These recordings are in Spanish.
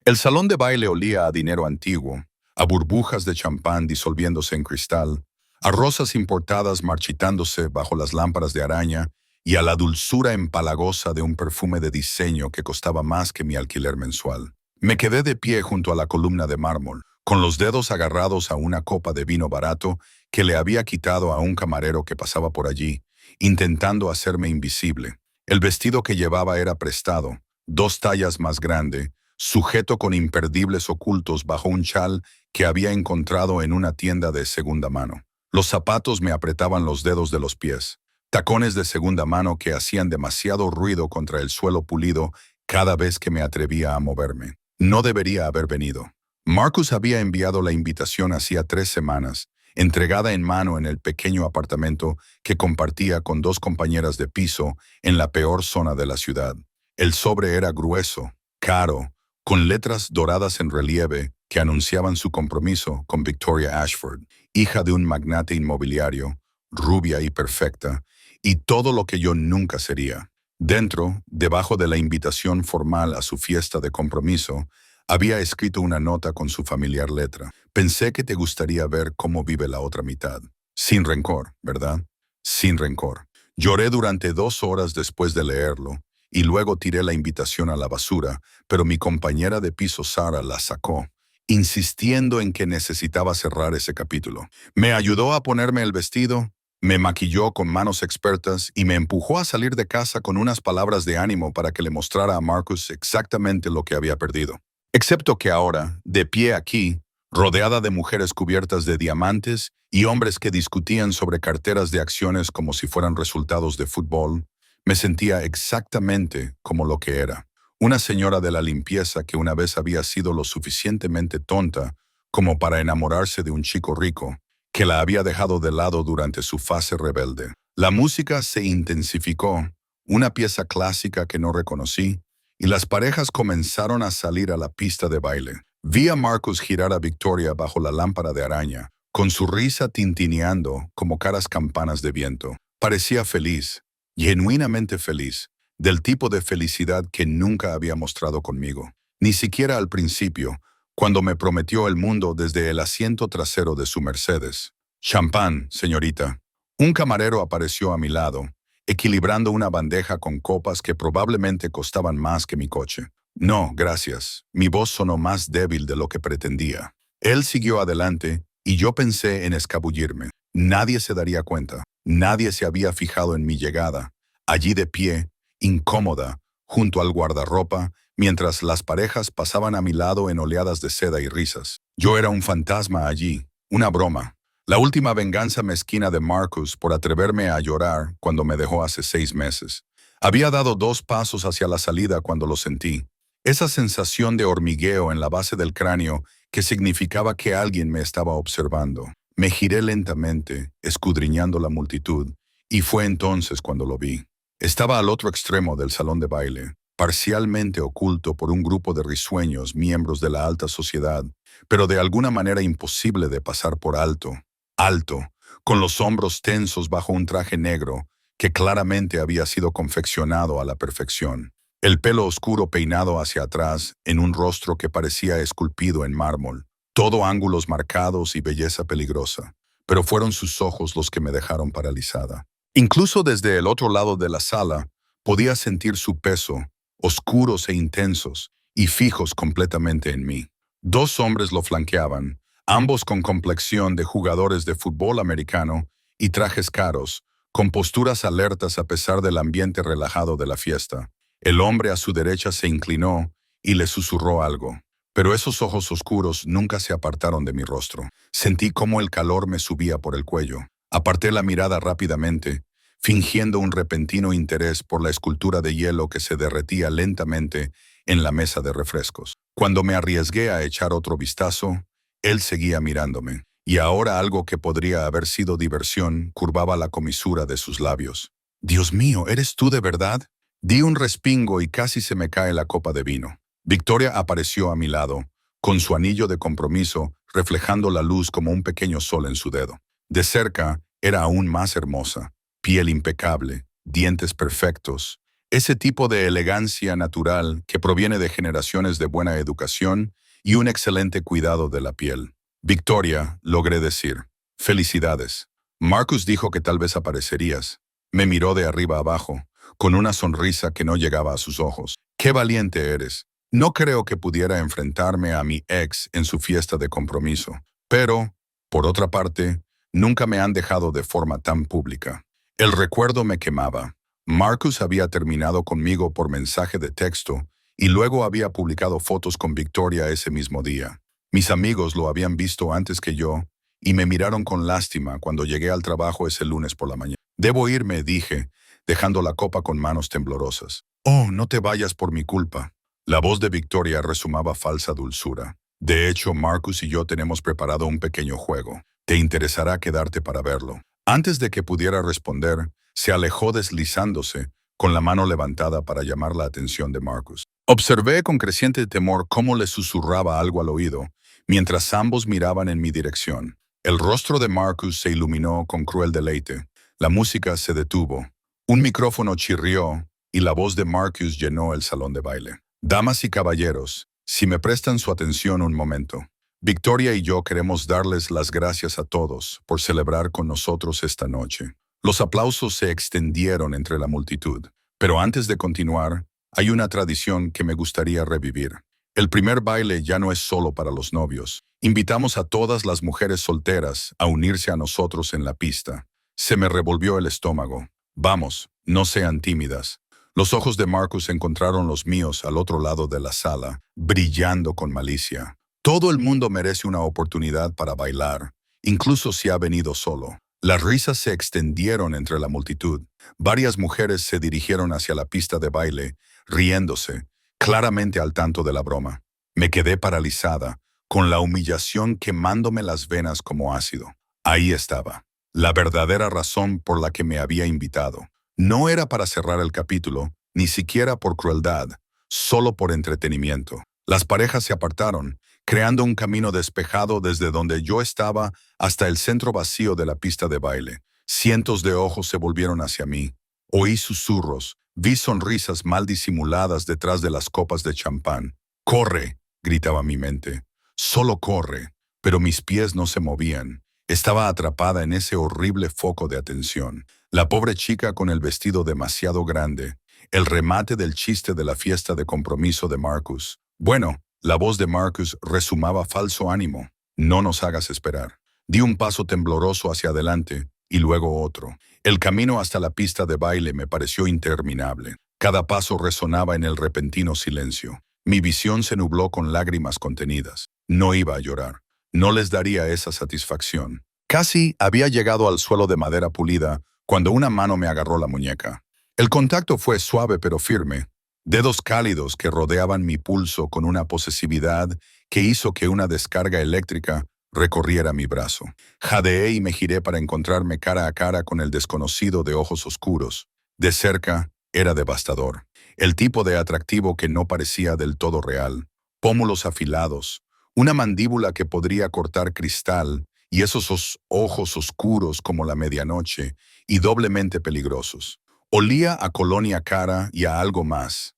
El salón de baile olía a dinero antiguo, a burbujas de champán disolviéndose en cristal, a rosas importadas marchitándose bajo las lámparas de araña y a la dulzura empalagosa de un perfume de diseño que costaba más que mi alquiler mensual. Me quedé de pie junto a la columna de mármol, con los dedos agarrados a una copa de vino barato que le había quitado a un camarero que pasaba por allí, intentando hacerme invisible. El vestido que llevaba era prestado, 2 tallas más grande, sujeto con imperdibles ocultos bajo un chal que había encontrado en una tienda de segunda mano. Los zapatos me apretaban los dedos de los pies, tacones de segunda mano que hacían demasiado ruido contra el suelo pulido cada vez que me atrevía a moverme. No debería haber venido. Marcus había enviado la invitación hacía 3 semanas, entregada en mano en el pequeño apartamento que compartía con 2 compañeras de piso en la peor zona de la ciudad. El sobre era grueso, caro, con letras doradas en relieve que anunciaban su compromiso con Victoria Ashford, hija de un magnate inmobiliario, rubia y perfecta, y todo lo que yo nunca sería. Dentro, debajo de la invitación formal a su fiesta de compromiso, había escrito una nota con su familiar letra. Pensé que te gustaría ver cómo vive la otra mitad. Sin rencor, ¿verdad? Sin rencor. Lloré durante 2 horas después de leerlo, y luego tiré la invitación a la basura, pero mi compañera de piso Sara la sacó, insistiendo en que necesitaba cerrar ese capítulo. Me ayudó a ponerme el vestido, me maquilló con manos expertas y me empujó a salir de casa con unas palabras de ánimo para que le mostrara a Marcus exactamente lo que había perdido. Excepto que ahora, de pie aquí, rodeada de mujeres cubiertas de diamantes y hombres que discutían sobre carteras de acciones como si fueran resultados de fútbol, me sentía exactamente como lo que era. Una señora de la limpieza que una vez había sido lo suficientemente tonta como para enamorarse de un chico rico, que la había dejado de lado durante su fase rebelde. La música se intensificó, una pieza clásica que no reconocí, y las parejas comenzaron a salir a la pista de baile. Vi a Marcus girar a Victoria bajo la lámpara de araña, con su risa tintineando como caras campanas de viento. Parecía feliz, genuinamente feliz, del tipo de felicidad que nunca había mostrado conmigo. Ni siquiera al principio, cuando me prometió el mundo desde el asiento trasero de su Mercedes. Champán, señorita. Un camarero apareció a mi lado, equilibrando una bandeja con copas que probablemente costaban más que mi coche. No, gracias. Mi voz sonó más débil de lo que pretendía. Él siguió adelante y yo pensé en escabullirme. Nadie se daría cuenta. Nadie se había fijado en mi llegada. Allí de pie, incómoda, junto al guardarropa, mientras las parejas pasaban a mi lado en oleadas de seda y risas. Yo era un fantasma allí, una broma. La última venganza mezquina de Marcus por atreverme a llorar cuando me dejó hace 6 meses. Había dado 2 pasos hacia la salida cuando lo sentí. Esa sensación de hormigueo en la base del cráneo que significaba que alguien me estaba observando. Me giré lentamente, escudriñando la multitud, y fue entonces cuando lo vi. Estaba al otro extremo del salón de baile, parcialmente oculto por un grupo de risueños miembros de la alta sociedad, pero de alguna manera imposible de pasar por alto. Alto, con los hombros tensos bajo un traje negro que claramente había sido confeccionado a la perfección. El pelo oscuro peinado hacia atrás en un rostro que parecía esculpido en mármol. Todo ángulos marcados y belleza peligrosa, pero fueron sus ojos los que me dejaron paralizada. Incluso desde el otro lado de la sala, podía sentir su peso, oscuros e intensos, y fijos completamente en mí. 2 hombres lo flanqueaban, ambos con complexión de jugadores de fútbol americano y trajes caros, con posturas alertas a pesar del ambiente relajado de la fiesta. El hombre a su derecha se inclinó y le susurró algo. Pero esos ojos oscuros nunca se apartaron de mi rostro. Sentí cómo el calor me subía por el cuello. Aparté la mirada rápidamente, fingiendo un repentino interés por la escultura de hielo que se derretía lentamente en la mesa de refrescos. Cuando me arriesgué a echar otro vistazo, él seguía mirándome, y ahora algo que podría haber sido diversión curvaba la comisura de sus labios. «Dios mío, ¿eres tú de verdad?» Di un respingo y casi se me cae la copa de vino. Victoria apareció a mi lado, con su anillo de compromiso reflejando la luz como un pequeño sol en su dedo. De cerca, era aún más hermosa, piel impecable, dientes perfectos, Ese tipo de elegancia natural que proviene de generaciones de buena educación y un excelente cuidado de la piel. Victoria, logré decir. Felicidades. Marcus dijo que tal vez aparecerías. Me miró de arriba abajo, con una sonrisa que no llegaba a sus ojos. ¡Qué valiente eres! No creo que pudiera enfrentarme a mi ex en su fiesta de compromiso. Pero, por otra parte, nunca me han dejado de forma tan pública. El recuerdo me quemaba. Marcus había terminado conmigo por mensaje de texto y luego había publicado fotos con Victoria ese mismo día. Mis amigos lo habían visto antes que yo y me miraron con lástima cuando llegué al trabajo ese lunes por la mañana. Debo irme, dije, dejando la copa con manos temblorosas. Oh, no te vayas por mi culpa. La voz de Victoria resumaba falsa dulzura. De hecho, Marcus y yo tenemos preparado un pequeño juego. Te interesará quedarte para verlo. Antes de que pudiera responder, se alejó deslizándose, con la mano levantada para llamar la atención de Marcus. Observé con creciente temor cómo le susurraba algo al oído, mientras ambos miraban en mi dirección. El rostro de Marcus se iluminó con cruel deleite. La música se detuvo. Un micrófono chirrió y la voz de Marcus llenó el salón de baile. Damas y caballeros, si me prestan su atención un momento. Victoria y yo queremos darles las gracias a todos por celebrar con nosotros esta noche. Los aplausos se extendieron entre la multitud, pero antes de continuar, hay una tradición que me gustaría revivir. El primer baile ya no es solo para los novios. Invitamos a todas las mujeres solteras a unirse a nosotros en la pista. Se me revolvió el estómago. Vamos, no sean tímidas. Los ojos de Marcus encontraron los míos al otro lado de la sala, brillando con malicia. Todo el mundo merece una oportunidad para bailar, incluso si ha venido solo. Las risas se extendieron entre la multitud. Varias mujeres se dirigieron hacia la pista de baile, riéndose, claramente al tanto de la broma. Me quedé paralizada, con la humillación quemándome las venas como ácido. Ahí estaba, la verdadera razón por la que me había invitado. No era para cerrar el capítulo, ni siquiera por crueldad, solo por entretenimiento. Las parejas se apartaron, creando un camino despejado desde donde yo estaba hasta el centro vacío de la pista de baile. Cientos de ojos se volvieron hacia mí. Oí susurros, vi sonrisas mal disimuladas detrás de las copas de champán. «¡Corre!», gritaba mi mente. «¡Solo corre!». Pero mis pies no se movían. Estaba atrapada en ese horrible foco de atención. La pobre chica con el vestido demasiado grande. El remate del chiste de la fiesta de compromiso de Marcus. Bueno, la voz de Marcus resumaba falso ánimo. «No nos hagas esperar». Di un paso tembloroso hacia adelante y luego otro. El camino hasta la pista de baile me pareció interminable. Cada paso resonaba en el repentino silencio. Mi visión se nubló con lágrimas contenidas. No iba a llorar. No les daría esa satisfacción. Casi había llegado al suelo de madera pulida cuando una mano me agarró la muñeca. El contacto fue suave pero firme. Dedos cálidos que rodeaban mi pulso con una posesividad que hizo que una descarga eléctrica recorriera mi brazo. Jadeé y me giré para encontrarme cara a cara con el desconocido de ojos oscuros. De cerca, era devastador. El tipo de atractivo que no parecía del todo real. Pómulos afilados, una mandíbula que podría cortar cristal y esos ojos oscuros como la medianoche y doblemente peligrosos. Olía a colonia cara y a algo más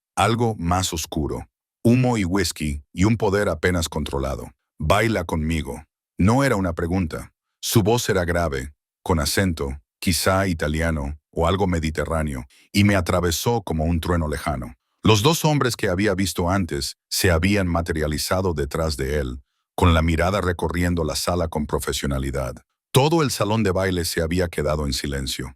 oscuro. Humo y whisky y un poder apenas controlado. «Baila conmigo». No era una pregunta. Su voz era grave, con acento, quizá italiano o algo mediterráneo, y me atravesó como un trueno lejano. Los dos hombres que había visto antes se habían materializado detrás de él, con la mirada recorriendo la sala con profesionalidad. Todo el salón de baile se había quedado en silencio.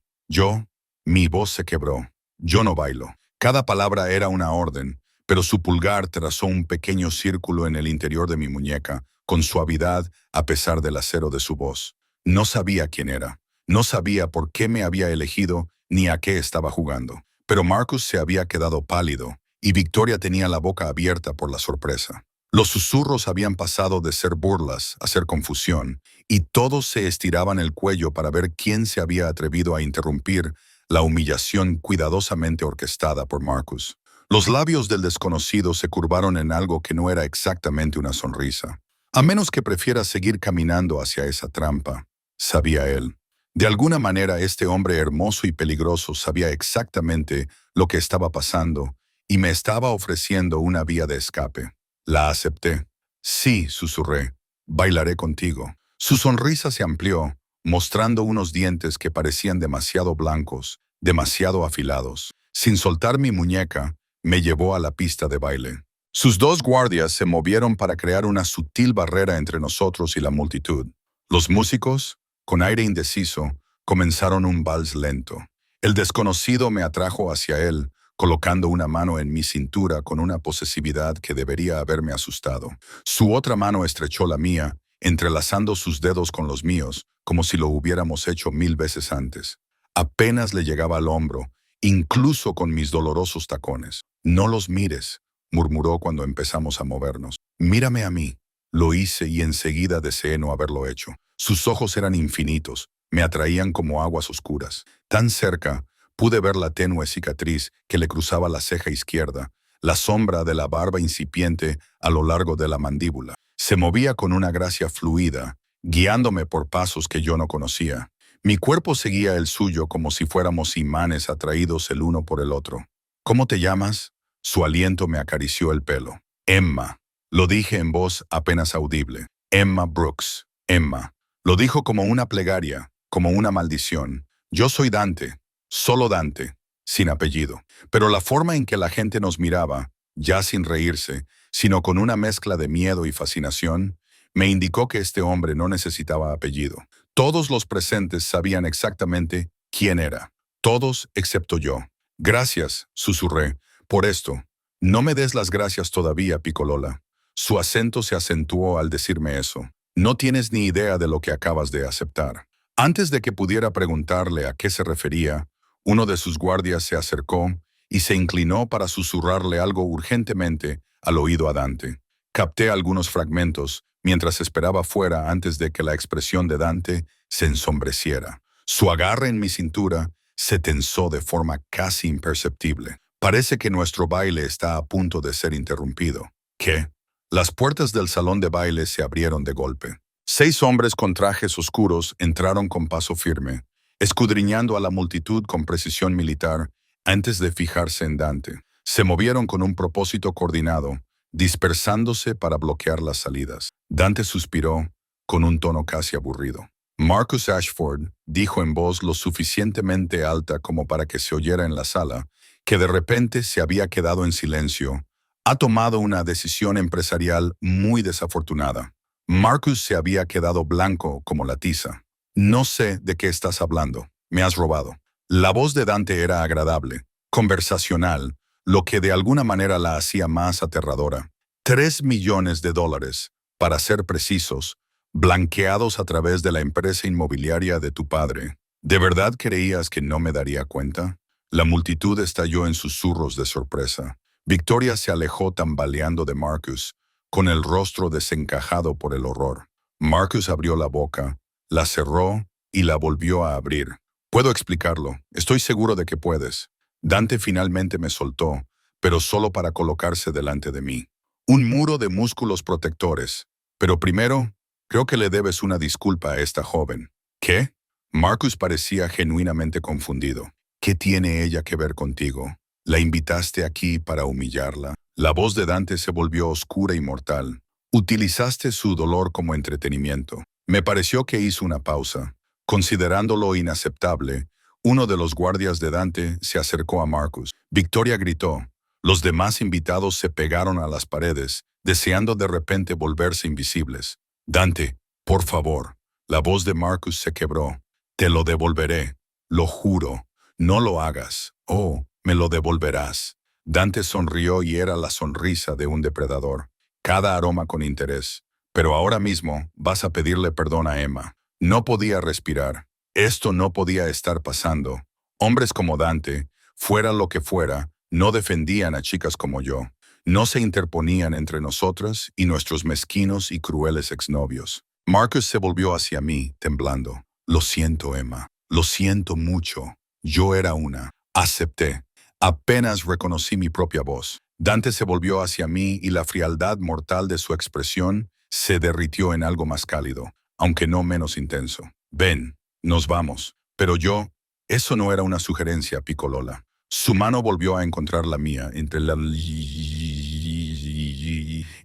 Mi voz se quebró. Yo no bailo. Cada palabra era una orden, pero su pulgar trazó un pequeño círculo en el interior de mi muñeca, con suavidad a pesar del acero de su voz. No sabía quién era. No sabía por qué me había elegido ni a qué estaba jugando. Pero Marcus se había quedado pálido, y Victoria tenía la boca abierta por la sorpresa. Los susurros habían pasado de ser burlas a ser confusión, y todos se estiraban el cuello para ver quién se había atrevido a interrumpir la humillación cuidadosamente orquestada por Marcus. Los labios del desconocido se curvaron en algo que no era exactamente una sonrisa. «A menos que prefieras seguir caminando hacia esa trampa», sabía él. De alguna manera este hombre hermoso y peligroso sabía exactamente lo que estaba pasando y me estaba ofreciendo una vía de escape. La acepté. Sí, susurré, bailaré contigo. Su sonrisa se amplió, mostrando unos dientes que parecían demasiado blancos, demasiado afilados. Sin soltar mi muñeca, me llevó a la pista de baile. Sus dos guardias se movieron para crear una sutil barrera entre nosotros y la multitud. Los músicos, con aire indeciso, comenzaron un vals lento. El desconocido me atrajo hacia él, colocando una mano en mi cintura con una posesividad que debería haberme asustado. Su otra mano estrechó la mía, entrelazando sus dedos con los míos, como si lo hubiéramos hecho 1000 veces antes. Apenas le llegaba al hombro, incluso con mis dolorosos tacones. No los mires, murmuró cuando empezamos a movernos. Mírame a mí. Lo hice y enseguida deseé no haberlo hecho. Sus ojos eran infinitos, me atraían como aguas oscuras. Tan cerca, pude ver la tenue cicatriz que le cruzaba la ceja izquierda, la sombra de la barba incipiente a lo largo de la mandíbula. Se movía con una gracia fluida, guiándome por pasos que yo no conocía. Mi cuerpo seguía el suyo como si fuéramos imanes atraídos el uno por el otro. ¿Cómo te llamas? Su aliento me acarició el pelo. Emma. Lo dije en voz apenas audible. Emma Brooks. Emma. Lo dijo como una plegaria, como una maldición. Yo soy Dante, solo Dante, sin apellido. Pero la forma en que la gente nos miraba, ya sin reírse, sino con una mezcla de miedo y fascinación, me indicó que este hombre no necesitaba apellido. Todos los presentes sabían exactamente quién era. Todos excepto yo. Gracias, susurré, por esto. No me des las gracias todavía, Picolola. Su acento se acentuó al decirme eso. No tienes ni idea de lo que acabas de aceptar. Antes de que pudiera preguntarle a qué se refería, uno de sus guardias se acercó y se inclinó para susurrarle algo urgentemente al oído a Dante. Capté algunos fragmentos mientras esperaba fuera antes de que la expresión de Dante se ensombreciera. Su agarre en mi cintura se tensó de forma casi imperceptible. Parece que nuestro baile está a punto de ser interrumpido. ¿Qué? Las puertas del salón de baile se abrieron de golpe. 6 hombres con trajes oscuros entraron con paso firme, escudriñando a la multitud con precisión militar antes de fijarse en Dante. Se movieron con un propósito coordinado, dispersándose para bloquear las salidas. Dante suspiró, con un tono casi aburrido. Marcus Ashford dijo en voz lo suficientemente alta como para que se oyera en la sala, que de repente se había quedado en silencio. Ha tomado una decisión empresarial muy desafortunada. Marcus se había quedado blanco como la tiza. No sé de qué estás hablando. Me has robado. La voz de Dante era agradable, conversacional, lo que de alguna manera la hacía más aterradora. 3 millones de dólares, para ser precisos, blanqueados a través de la empresa inmobiliaria de tu padre. ¿De verdad creías que no me daría cuenta? La multitud estalló en susurros de sorpresa. Victoria se alejó tambaleando de Marcus, con el rostro desencajado por el horror. Marcus abrió la boca, la cerró y la volvió a abrir. Puedo explicarlo, estoy seguro de que puedes. Dante finalmente me soltó, pero solo para colocarse delante de mí. Un muro de músculos protectores. Pero primero, creo que le debes una disculpa a esta joven. ¿Qué? Marcus parecía genuinamente confundido. ¿Qué tiene ella que ver contigo? ¿La invitaste aquí para humillarla? La voz de Dante se volvió oscura y mortal. Utilizaste su dolor como entretenimiento. Me pareció que hizo una pausa. Considerándolo inaceptable, uno de los guardias de Dante se acercó a Marcus. Victoria gritó. Los demás invitados se pegaron a las paredes, deseando de repente volverse invisibles. Dante, por favor. La voz de Marcus se quebró. Te lo devolveré. Lo juro. No lo hagas. Oh, me lo devolverás. Dante sonrió y era la sonrisa de un depredador. Cada aroma con interés. Pero ahora mismo vas a pedirle perdón a Emma. No podía respirar. Esto no podía estar pasando. Hombres como Dante, fuera lo que fuera, no defendían a chicas como yo. No se interponían entre nosotras y nuestros mezquinos y crueles exnovios. Marcus se volvió hacia mí, temblando. Lo siento, Emma. Lo siento mucho. Yo era una. Acepté. Apenas reconocí mi propia voz. Dante se volvió hacia mí y la frialdad mortal de su expresión se derritió en algo más cálido, aunque no menos intenso. Ven, Nos vamos. Pero eso no era una sugerencia, Piccolola. Su mano volvió a encontrar la mía,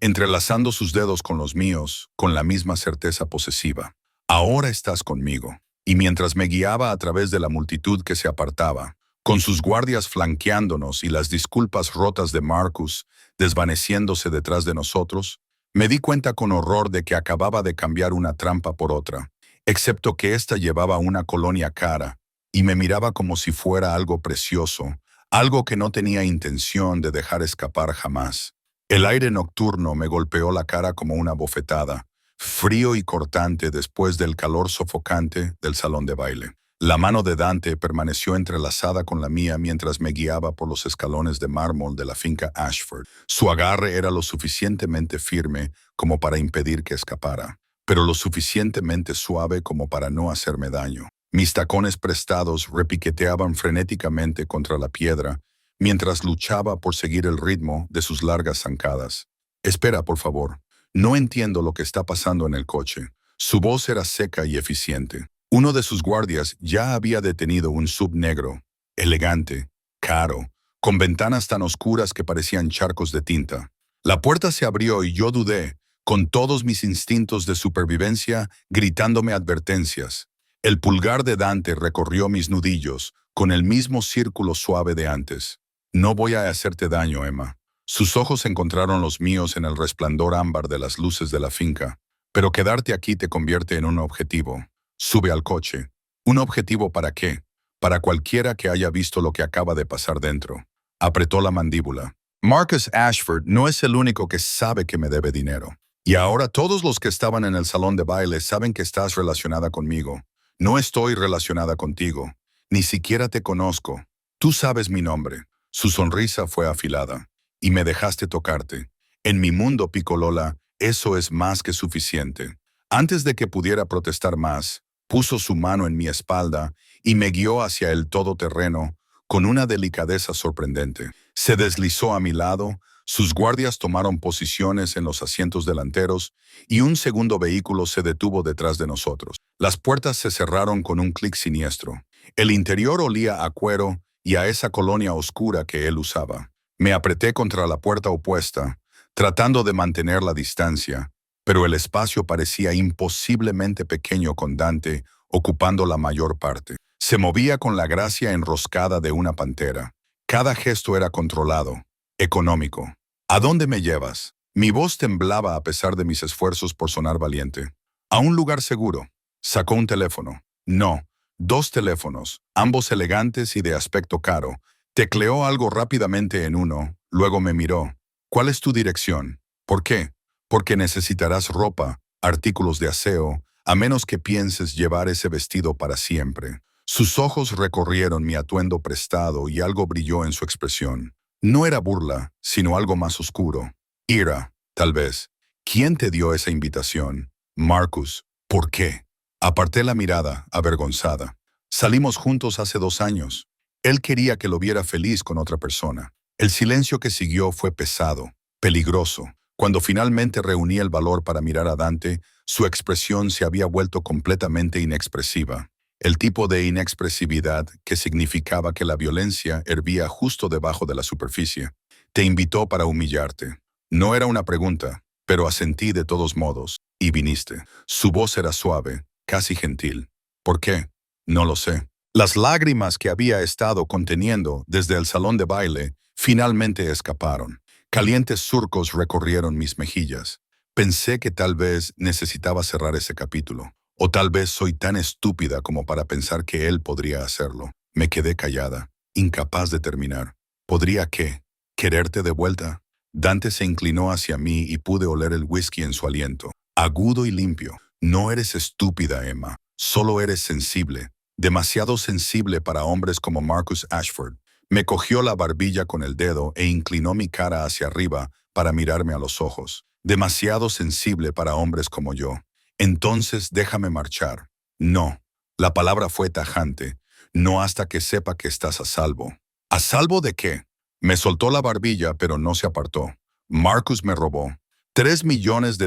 entrelazando sus dedos con los míos, con la misma certeza posesiva. Ahora estás conmigo. Y mientras me guiaba a través de la multitud que se apartaba, con sus guardias flanqueándonos y las disculpas rotas de Marcus desvaneciéndose detrás de nosotros, me di cuenta con horror de que acababa de cambiar una trampa por otra, excepto que ésta llevaba una colonia cara y me miraba como si fuera algo precioso, algo que no tenía intención de dejar escapar jamás. El aire nocturno me golpeó la cara como una bofetada, frío y cortante después del calor sofocante del salón de baile. La mano de Dante permaneció entrelazada con la mía mientras me guiaba por los escalones de mármol de la finca Ashford. Su agarre era lo suficientemente firme como para impedir que escapara, pero lo suficientemente suave como para no hacerme daño. Mis tacones prestados repiqueteaban frenéticamente contra la piedra mientras luchaba por seguir el ritmo de sus largas zancadas. «Espera, por favor. No entiendo lo que está pasando en el coche». Su voz era seca y eficiente. Uno de sus guardias ya había detenido un sub negro, elegante, caro, con ventanas tan oscuras que parecían charcos de tinta. La puerta se abrió y yo dudé, con todos mis instintos de supervivencia gritándome advertencias. El pulgar de Dante recorrió mis nudillos, con el mismo círculo suave de antes. «No voy a hacerte daño, Emma». Sus ojos encontraron los míos en el resplandor ámbar de las luces de la finca. «Pero quedarte aquí te convierte en un objetivo. Sube al coche». «¿Un objetivo para qué?» «Para cualquiera que haya visto lo que acaba de pasar dentro». Apretó la mandíbula. «Marcus Ashford no es el único que sabe que me debe dinero. Y ahora todos los que estaban en el salón de baile saben que estás relacionada conmigo. No estoy relacionada contigo. Ni siquiera te conozco. Tú sabes mi nombre». Su sonrisa fue afilada. «Y me dejaste tocarte. En mi mundo, Piccolola, eso es más que suficiente». Antes de que pudiera protestar más, puso su mano en mi espalda y me guió hacia el todoterreno con una delicadeza sorprendente. Se deslizó a mi lado, sus guardias tomaron posiciones en los asientos delanteros y un segundo vehículo se detuvo detrás de nosotros. Las puertas se cerraron con un clic siniestro. El interior olía a cuero y a esa colonia oscura que él usaba. Me apreté contra la puerta opuesta, tratando de mantener la distancia, pero el espacio parecía imposiblemente pequeño con Dante ocupando la mayor parte. Se movía con la gracia enroscada de una pantera. Cada gesto era controlado, económico. «¿A dónde me llevas?» Mi voz temblaba a pesar de mis esfuerzos por sonar valiente. «A un lugar seguro». Sacó un teléfono. No, 2 teléfonos, ambos elegantes y de aspecto caro. Tecleó algo rápidamente en uno, luego me miró. «¿Cuál es tu dirección?» «¿Por qué?» «Porque necesitarás ropa, artículos de aseo, a menos que pienses llevar ese vestido para siempre». Sus ojos recorrieron mi atuendo prestado y algo brilló en su expresión. No era burla, sino algo más oscuro. Ira, tal vez. «¿Quién te dio esa invitación?» «Marcus». «¿Por qué?» Aparté la mirada, avergonzada. «Salimos juntos hace 2 años. Él quería que lo viera feliz con otra persona». El silencio que siguió fue pesado, peligroso. Cuando finalmente reuní el valor para mirar a Dante, su expresión se había vuelto completamente inexpresiva. El tipo de inexpresividad que significaba que la violencia hervía justo debajo de la superficie. «Te invitó para humillarte». No era una pregunta, pero asentí de todos modos, y viniste. Su voz era suave, casi gentil. «¿Por qué?» «No lo sé». Las lágrimas que había estado conteniendo desde el salón de baile finalmente escaparon. Calientes surcos recorrieron mis mejillas. Pensé que tal vez necesitaba cerrar ese capítulo. O tal vez soy tan estúpida como para pensar que él podría hacerlo. Me quedé callada, incapaz de terminar. ¿Podría qué? ¿Quererte de vuelta? Dante se inclinó hacia mí y pude oler el whisky en su aliento. Agudo y limpio. «No eres estúpida, Emma. Solo eres sensible. Demasiado sensible para hombres como Marcus Ashford». Me cogió la barbilla con el dedo e inclinó mi cara hacia arriba para mirarme a los ojos. «Demasiado sensible para hombres como yo. Entonces déjame marchar». «No». La palabra fue tajante. «No hasta que sepa que estás a salvo». ¿A salvo de qué? Me soltó la barbilla, pero no se apartó. «Marcus me robó $3 millones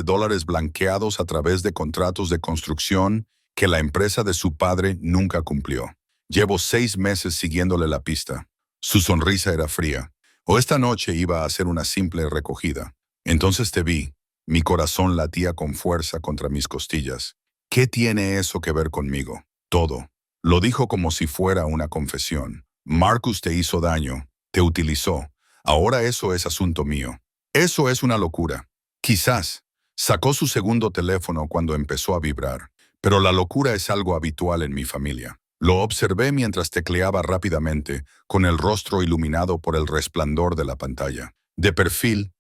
blanqueados a través de contratos de construcción que la empresa de su padre nunca cumplió. Llevo 6 meses siguiéndole la pista. Su sonrisa era fría. O esta noche iba a hacer una simple recogida. Entonces te vi. Mi corazón latía con fuerza contra mis costillas. ¿Qué tiene eso que ver conmigo? Todo. Lo dijo como si fuera una confesión. Marcus te hizo daño, te utilizó. Ahora eso es asunto mío. Eso es una locura. Quizás. Sacó su segundo teléfono cuando empezó a vibrar. Pero la locura es algo habitual en mi familia. Lo observé mientras tecleaba rápidamente, con el rostro iluminado por el resplandor de la pantalla. De perfil,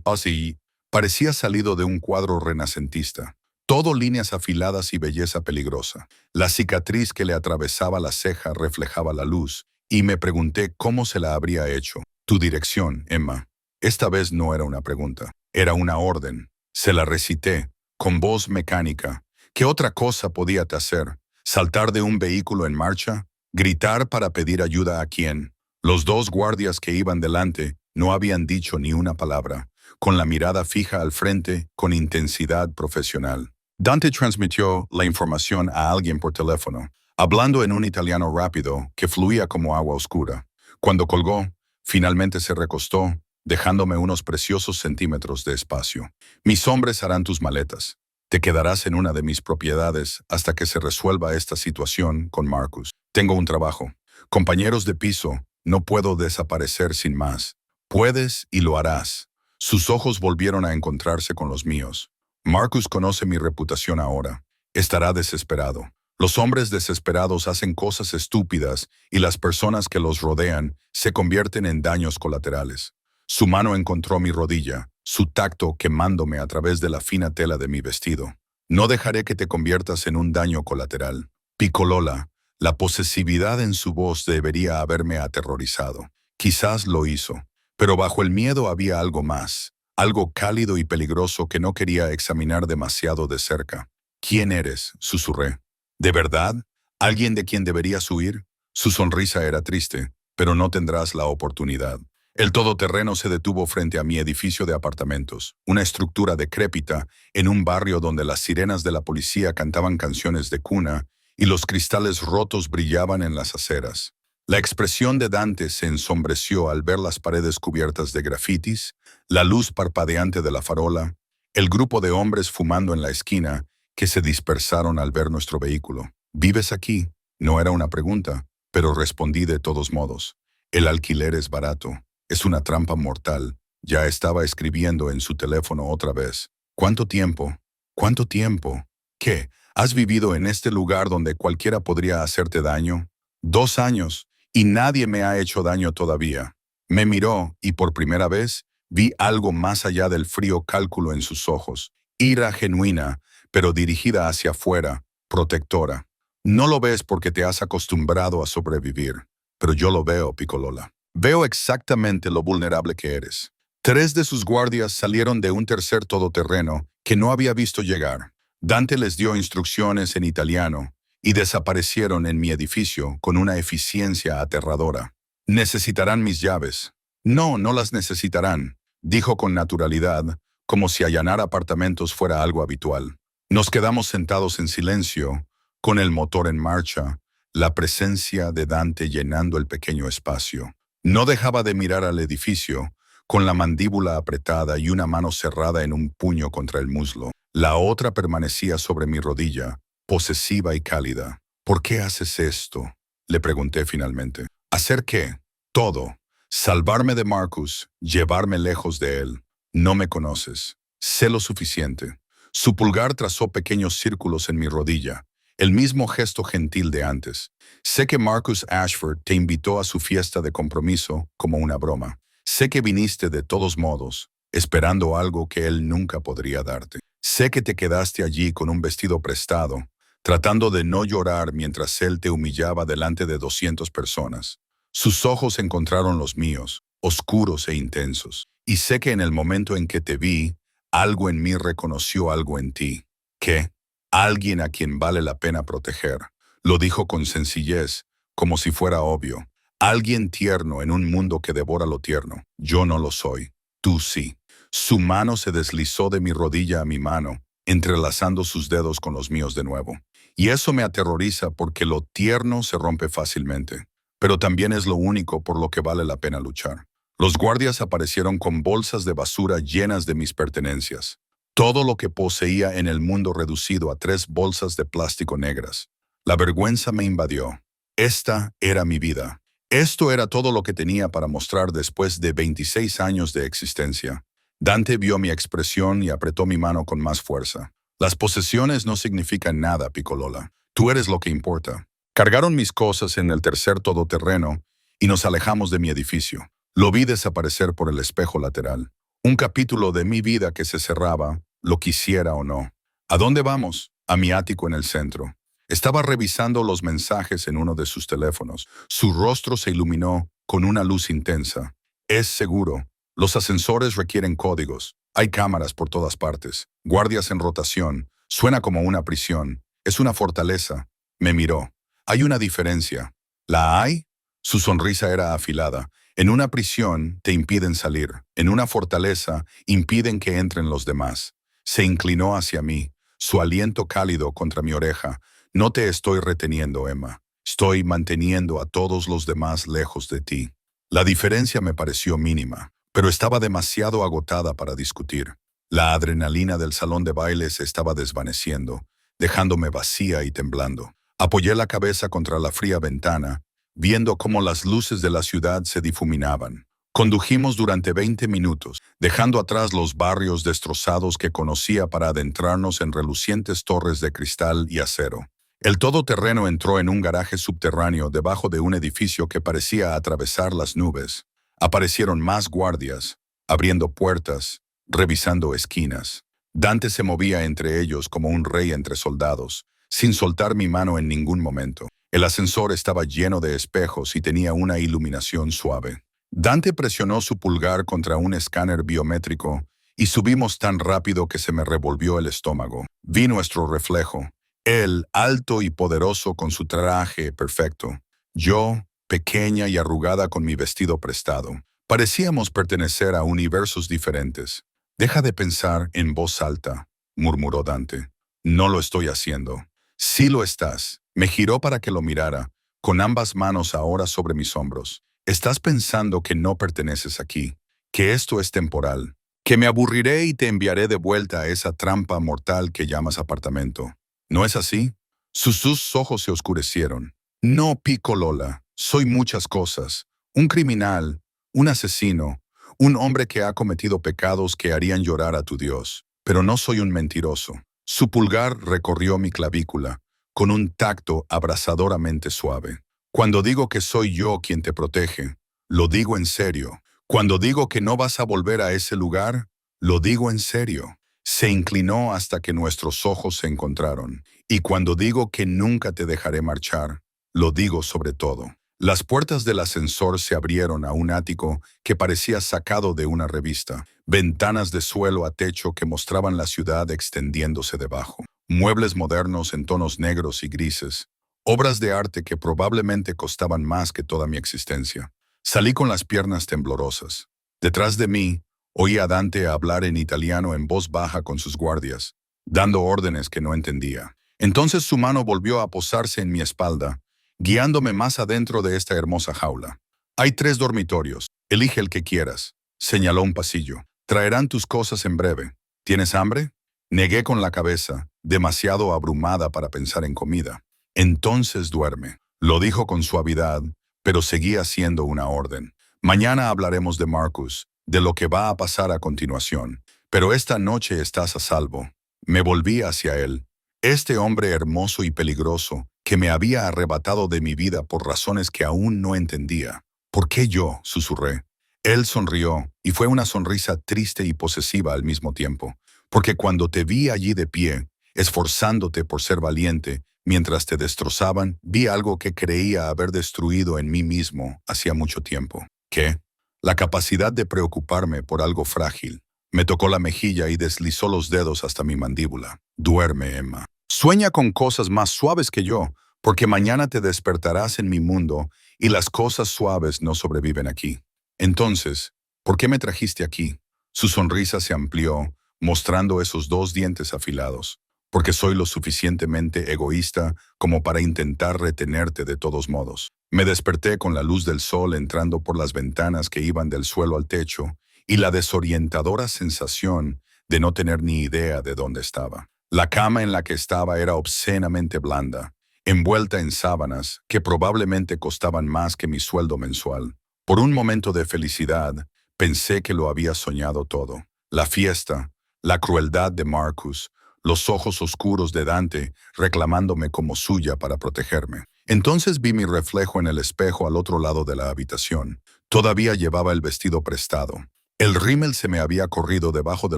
así, parecía salido de un cuadro renacentista. Todo líneas afiladas y belleza peligrosa. La cicatriz que le atravesaba la ceja reflejaba la luz, y me pregunté cómo se la habría hecho. Tu dirección, Emma. Esta vez no era una pregunta, era una orden. Se la recité, con voz mecánica. ¿Qué otra cosa podía hacer? ¿Saltar de un vehículo en marcha? ¿Gritar para pedir ayuda a quién? Los 2 guardias que iban delante no habían dicho ni una palabra, con la mirada fija al frente, con intensidad profesional. Dante transmitió la información a alguien por teléfono, hablando en un italiano rápido que fluía como agua oscura. Cuando colgó, finalmente se recostó, dejándome unos preciosos centímetros de espacio. Mis hombres harán tus maletas. Te quedarás en una de mis propiedades hasta que se resuelva esta situación con Marcus. Tengo un trabajo. Compañeros de piso, no puedo desaparecer sin más. Puedes y lo harás. Sus ojos volvieron a encontrarse con los míos. Marcus conoce mi reputación ahora. Estará desesperado. Los hombres desesperados hacen cosas estúpidas y las personas que los rodean se convierten en daños colaterales. Su mano encontró mi rodilla, su tacto quemándome a través de la fina tela de mi vestido. No dejaré que te conviertas en un daño colateral. Piccolola, la posesividad en su voz debería haberme aterrorizado. Quizás lo hizo, pero bajo el miedo había algo más, algo cálido y peligroso que no quería examinar demasiado de cerca. ¿Quién eres?, susurré. ¿De verdad? ¿Alguien de quien deberías huir? Su sonrisa era triste, pero no tendrás la oportunidad. El todoterreno se detuvo frente a mi edificio de apartamentos, una estructura decrépita en un barrio donde las sirenas de la policía cantaban canciones de cuna y los cristales rotos brillaban en las aceras. La expresión de Dante se ensombreció al ver las paredes cubiertas de grafitis, la luz parpadeante de la farola, el grupo de hombres fumando en la esquina que se dispersaron al ver nuestro vehículo. ¿Vives aquí? No era una pregunta, pero respondí de todos modos. El alquiler es barato. Es una trampa mortal. Ya estaba escribiendo en su teléfono otra vez. ¿Cuánto tiempo? ¿Cuánto tiempo? ¿Qué? ¿Has vivido en este lugar donde cualquiera podría hacerte daño? 2 años, y nadie me ha hecho daño todavía. Me miró, y por primera vez, vi algo más allá del frío cálculo en sus ojos. Ira genuina, pero dirigida hacia afuera, protectora. No lo ves porque te has acostumbrado a sobrevivir, pero yo lo veo, Piccolola. Veo exactamente lo vulnerable que eres. 3 de sus guardias salieron de un tercer todoterreno que no había visto llegar. Dante les dio instrucciones en italiano y desaparecieron en mi edificio con una eficiencia aterradora. ¿Necesitarán mis llaves? No, no las necesitarán, dijo con naturalidad, como si allanar apartamentos fuera algo habitual. Nos quedamos sentados en silencio, con el motor en marcha, la presencia de Dante llenando el pequeño espacio. No dejaba de mirar al edificio, con la mandíbula apretada y una mano cerrada en un puño contra el muslo. La otra permanecía sobre mi rodilla, posesiva y cálida. ¿Por qué haces esto?, le pregunté finalmente. ¿Hacer qué? Todo. Salvarme de Marcus, llevarme lejos de él. No me conoces. Sé lo suficiente. Su pulgar trazó pequeños círculos en mi rodilla, el mismo gesto gentil de antes. Sé que Marcus Ashford te invitó a su fiesta de compromiso como una broma. Sé que viniste de todos modos, esperando algo que él nunca podría darte. Sé que te quedaste allí con un vestido prestado, tratando de no llorar mientras él te humillaba delante de 200 personas. Sus ojos encontraron los míos, oscuros e intensos. Y sé que en el momento en que te vi, algo en mí reconoció algo en ti. ¿Qué? Alguien a quien vale la pena proteger. Lo dijo con sencillez, como si fuera obvio. Alguien tierno en un mundo que devora lo tierno. Yo no lo soy. Tú sí. Su mano se deslizó de mi rodilla a mi mano, entrelazando sus dedos con los míos de nuevo. Y eso me aterroriza porque lo tierno se rompe fácilmente. Pero también es lo único por lo que vale la pena luchar. Los guardias aparecieron con bolsas de basura llenas de mis pertenencias. Todo lo que poseía en el mundo reducido a 3 bolsas de plástico negras. La vergüenza me invadió. Esta era mi vida. Esto era todo lo que tenía para mostrar después de 26 años de existencia. Dante vio mi expresión y apretó mi mano con más fuerza. Las posesiones no significan nada, Piccolola. Tú eres lo que importa. Cargaron mis cosas en el tercer todoterreno y nos alejamos de mi edificio. Lo vi desaparecer por el espejo lateral. Un capítulo de mi vida que se cerraba, lo quisiera o no. ¿A dónde vamos? A mi ático en el centro. Estaba revisando los mensajes en uno de sus teléfonos. Su rostro se iluminó con una luz intensa. Es seguro. Los ascensores requieren códigos. Hay cámaras por todas partes. Guardias en rotación. Suena como una prisión. Es una fortaleza. Me miró. Hay una diferencia. ¿La hay? Su sonrisa era afilada. En una prisión te impiden salir. En una fortaleza impiden que entren los demás. Se inclinó hacia mí, su aliento cálido contra mi oreja. No te estoy reteniendo, Emma. Estoy manteniendo a todos los demás lejos de ti. La diferencia me pareció mínima, pero estaba demasiado agotada para discutir. La adrenalina del salón de baile se estaba desvaneciendo, dejándome vacía y temblando. Apoyé la cabeza contra la fría ventana, viendo cómo las luces de la ciudad se difuminaban. Condujimos durante 20 minutos, dejando atrás los barrios destrozados que conocía para adentrarnos en relucientes torres de cristal y acero. El todoterreno entró en un garaje subterráneo debajo de un edificio que parecía atravesar las nubes. Aparecieron más guardias, abriendo puertas, revisando esquinas. Dante se movía entre ellos como un rey entre soldados, sin soltar mi mano en ningún momento. El ascensor estaba lleno de espejos y tenía una iluminación suave. Dante presionó su pulgar contra un escáner biométrico y subimos tan rápido que se me revolvió el estómago. Vi nuestro reflejo. Él, alto y poderoso con su traje perfecto. Yo, pequeña y arrugada con mi vestido prestado. Parecíamos pertenecer a universos diferentes. Deja de pensar en voz alta, murmuró Dante. No lo estoy haciendo. Sí lo estás. Me giró para que lo mirara, con ambas manos ahora sobre mis hombros. Estás pensando que no perteneces aquí, que esto es temporal, que me aburriré y te enviaré de vuelta a esa trampa mortal que llamas apartamento. ¿No es así? Sus ojos se oscurecieron. No, Piccolola, soy muchas cosas. Un criminal, un asesino, un hombre que ha cometido pecados que harían llorar a tu Dios. Pero no soy un mentiroso. Su pulgar recorrió mi clavícula, con un tacto abrasadoramente suave. Cuando digo que soy yo quien te protege, lo digo en serio. Cuando digo que no vas a volver a ese lugar, lo digo en serio. Se inclinó hasta que nuestros ojos se encontraron. Y cuando digo que nunca te dejaré marchar, lo digo sobre todo. Las puertas del ascensor se abrieron a un ático que parecía sacado de una revista. Ventanas de suelo a techo que mostraban la ciudad extendiéndose debajo. Muebles modernos en tonos negros y grises. Obras de arte que probablemente costaban más que toda mi existencia. Salí con las piernas temblorosas. Detrás de mí, oí a Dante hablar en italiano en voz baja con sus guardias, dando órdenes que no entendía. Entonces su mano volvió a posarse en mi espalda, guiándome más adentro de esta hermosa jaula. Hay 3 dormitorios. Elige el que quieras. Señaló un pasillo. Traerán tus cosas en breve. ¿Tienes hambre? Negué con la cabeza, demasiado abrumada para pensar en comida. Entonces duerme. Lo dijo con suavidad, pero seguía siendo una orden. Mañana hablaremos de Marcus, de lo que va a pasar a continuación. Pero esta noche estás a salvo. Me volví hacia él. Este hombre hermoso y peligroso, que me había arrebatado de mi vida por razones que aún no entendía. ¿Por qué yo?, susurré. Él sonrió, y fue una sonrisa triste y posesiva al mismo tiempo. Porque cuando te vi allí de pie, esforzándote por ser valiente, mientras te destrozaban, vi algo que creía haber destruido en mí mismo hacía mucho tiempo. ¿Qué? La capacidad de preocuparme por algo frágil. Me tocó la mejilla y deslizó los dedos hasta mi mandíbula. Duerme, Emma. Sueña con cosas más suaves que yo, porque mañana te despertarás en mi mundo y las cosas suaves no sobreviven aquí. Entonces, ¿por qué me trajiste aquí? Su sonrisa se amplió, mostrando esos 2 dientes afilados. porque soy lo suficientemente egoísta como para intentar retenerte de todos modos. Me desperté con la luz del sol entrando por las ventanas que iban del suelo al techo y la desorientadora sensación de no tener ni idea de dónde estaba. La cama en la que estaba era obscenamente blanda, envuelta en sábanas que probablemente costaban más que mi sueldo mensual. Por un momento de felicidad, pensé que lo había soñado todo. La fiesta, la crueldad de Marcus, los ojos oscuros de Dante reclamándome como suya para protegerme. Entonces vi mi reflejo en el espejo al otro lado de la habitación. Todavía llevaba el vestido prestado. El rímel se me había corrido debajo de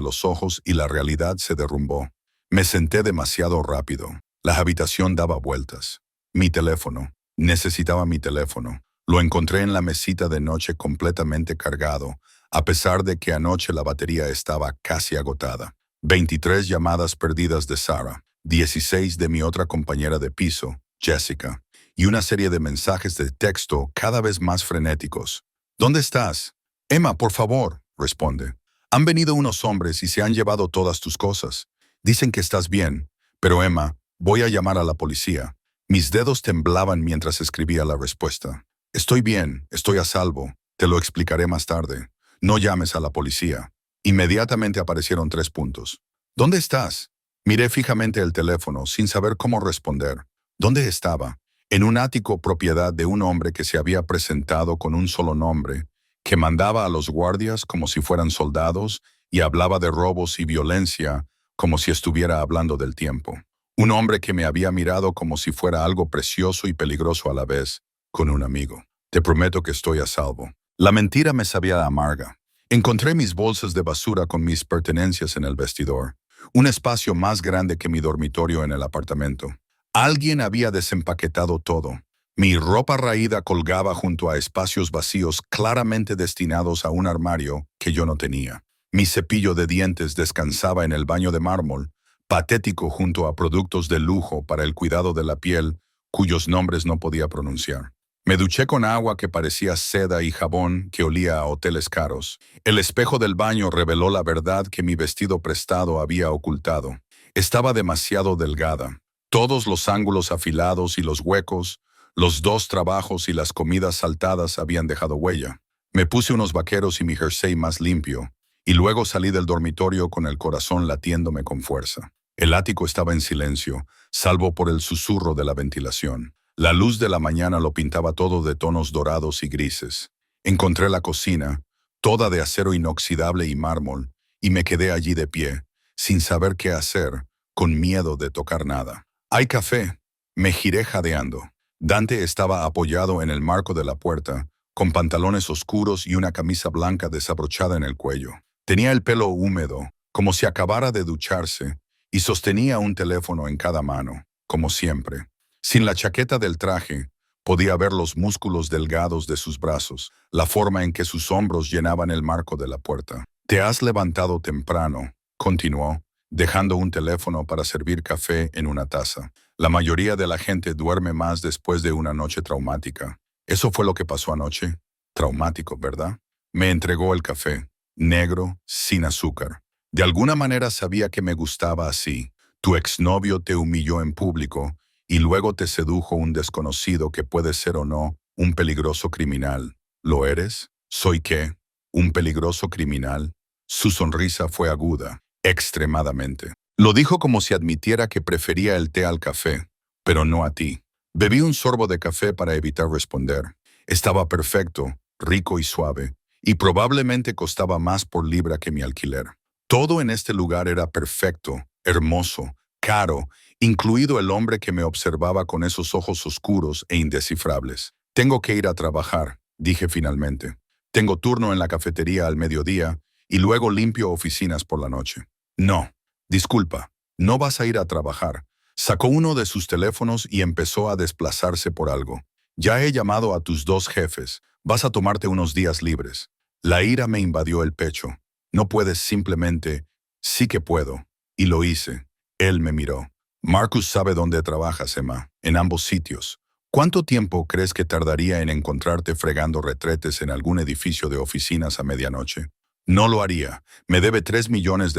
los ojos y la realidad se derrumbó. Me senté demasiado rápido. La habitación daba vueltas. Mi teléfono. Necesitaba mi teléfono. Lo encontré en la mesita de noche completamente cargado, a pesar de que anoche la batería estaba casi agotada. 23 llamadas perdidas de Sarah, 16 de mi otra compañera de piso, Jessica, y una serie de mensajes de texto cada vez más frenéticos. ¿Dónde estás? Emma, por favor, responde. Han venido unos hombres y se han llevado todas tus cosas. Dicen que estás bien, pero Emma, voy a llamar a la policía. Mis dedos temblaban mientras escribía la respuesta. Estoy bien, estoy a salvo. Te lo explicaré más tarde. No llames a la policía. Inmediatamente aparecieron 3 puntos. ¿Dónde estás? Miré fijamente el teléfono, sin saber cómo responder. ¿Dónde estaba? En un ático propiedad de un hombre que se había presentado con un solo nombre, que mandaba a los guardias como si fueran soldados y hablaba de robos y violencia como si estuviera hablando del tiempo. Un hombre que me había mirado como si fuera algo precioso y peligroso a la vez, con un amigo. Te prometo que estoy a salvo. La mentira me sabía amarga. Encontré mis bolsas de basura con mis pertenencias en el vestidor, un espacio más grande que mi dormitorio en el apartamento. Alguien había desempaquetado todo. Mi ropa raída colgaba junto a espacios vacíos claramente destinados a un armario que yo no tenía. Mi cepillo de dientes descansaba en el baño de mármol, patético junto a productos de lujo para el cuidado de la piel, cuyos nombres no podía pronunciar. Me duché con agua que parecía seda y jabón que olía a hoteles caros. El espejo del baño reveló la verdad que mi vestido prestado había ocultado. Estaba demasiado delgada. Todos los ángulos afilados y los huecos, los 2 trabajos y las comidas saltadas habían dejado huella. Me puse unos vaqueros y mi jersey más limpio, y luego salí del dormitorio con el corazón latiéndome con fuerza. El ático estaba en silencio, salvo por el susurro de la ventilación. La luz de la mañana lo pintaba todo de tonos dorados y grises. Encontré la cocina, toda de acero inoxidable y mármol, y me quedé allí de pie, sin saber qué hacer, con miedo de tocar nada. «¿Hay café?» Me giré jadeando. Dante estaba apoyado en el marco de la puerta, con pantalones oscuros y una camisa blanca desabrochada en el cuello. Tenía el pelo húmedo, como si acabara de ducharse, y sostenía un teléfono en cada mano, como siempre. Sin la chaqueta del traje, podía ver los músculos delgados de sus brazos, la forma en que sus hombros llenaban el marco de la puerta. «Te has levantado temprano», continuó, dejando un teléfono para servir café en una taza. «La mayoría de la gente duerme más después de una noche traumática. ¿Eso fue lo que pasó anoche? Traumático, ¿verdad?» Me entregó el café, negro, sin azúcar. «De alguna manera sabía que me gustaba así. Tu exnovio te humilló en público, y luego te sedujo un desconocido que puede ser o no un peligroso criminal. ¿Lo eres? ¿Soy qué? ¿Un peligroso criminal?» Su sonrisa fue aguda, extremadamente. Lo dijo como si admitiera que prefería el té al café, pero no a ti. Bebí un sorbo de café para evitar responder. Estaba perfecto, rico y suave, y probablemente costaba más por libra que mi alquiler. Todo en este lugar era perfecto, hermoso, caro, incluido el hombre que me observaba con esos ojos oscuros e indescifrables. «Tengo que ir a trabajar», dije finalmente. «Tengo turno en la cafetería al mediodía y luego limpio oficinas por la noche». «No, disculpa, no vas a ir a trabajar». Sacó uno de sus teléfonos y empezó a desplazarse por algo. «Ya he llamado a tus 2 jefes. Vas a tomarte unos días libres». La ira me invadió el pecho. «No puedes simplemente...». «Sí que puedo». Y lo hice. Él me miró. «Marcus sabe dónde trabajas, Emma, en ambos sitios. ¿Cuánto tiempo crees que tardaría en encontrarte fregando retretes en algún edificio de oficinas a medianoche?» «No lo haría. Me debe $3 millones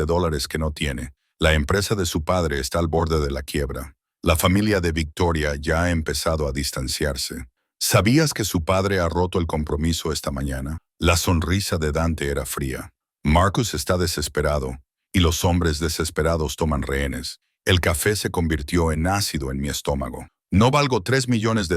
que no tiene. La empresa de su padre está al borde de la quiebra. La familia de Victoria ya ha empezado a distanciarse. ¿Sabías que su padre ha roto el compromiso esta mañana? La sonrisa de Dante era fría. Marcus está desesperado, y los hombres desesperados toman rehenes. El café se convirtió en ácido en mi estómago. No valgo $3 millones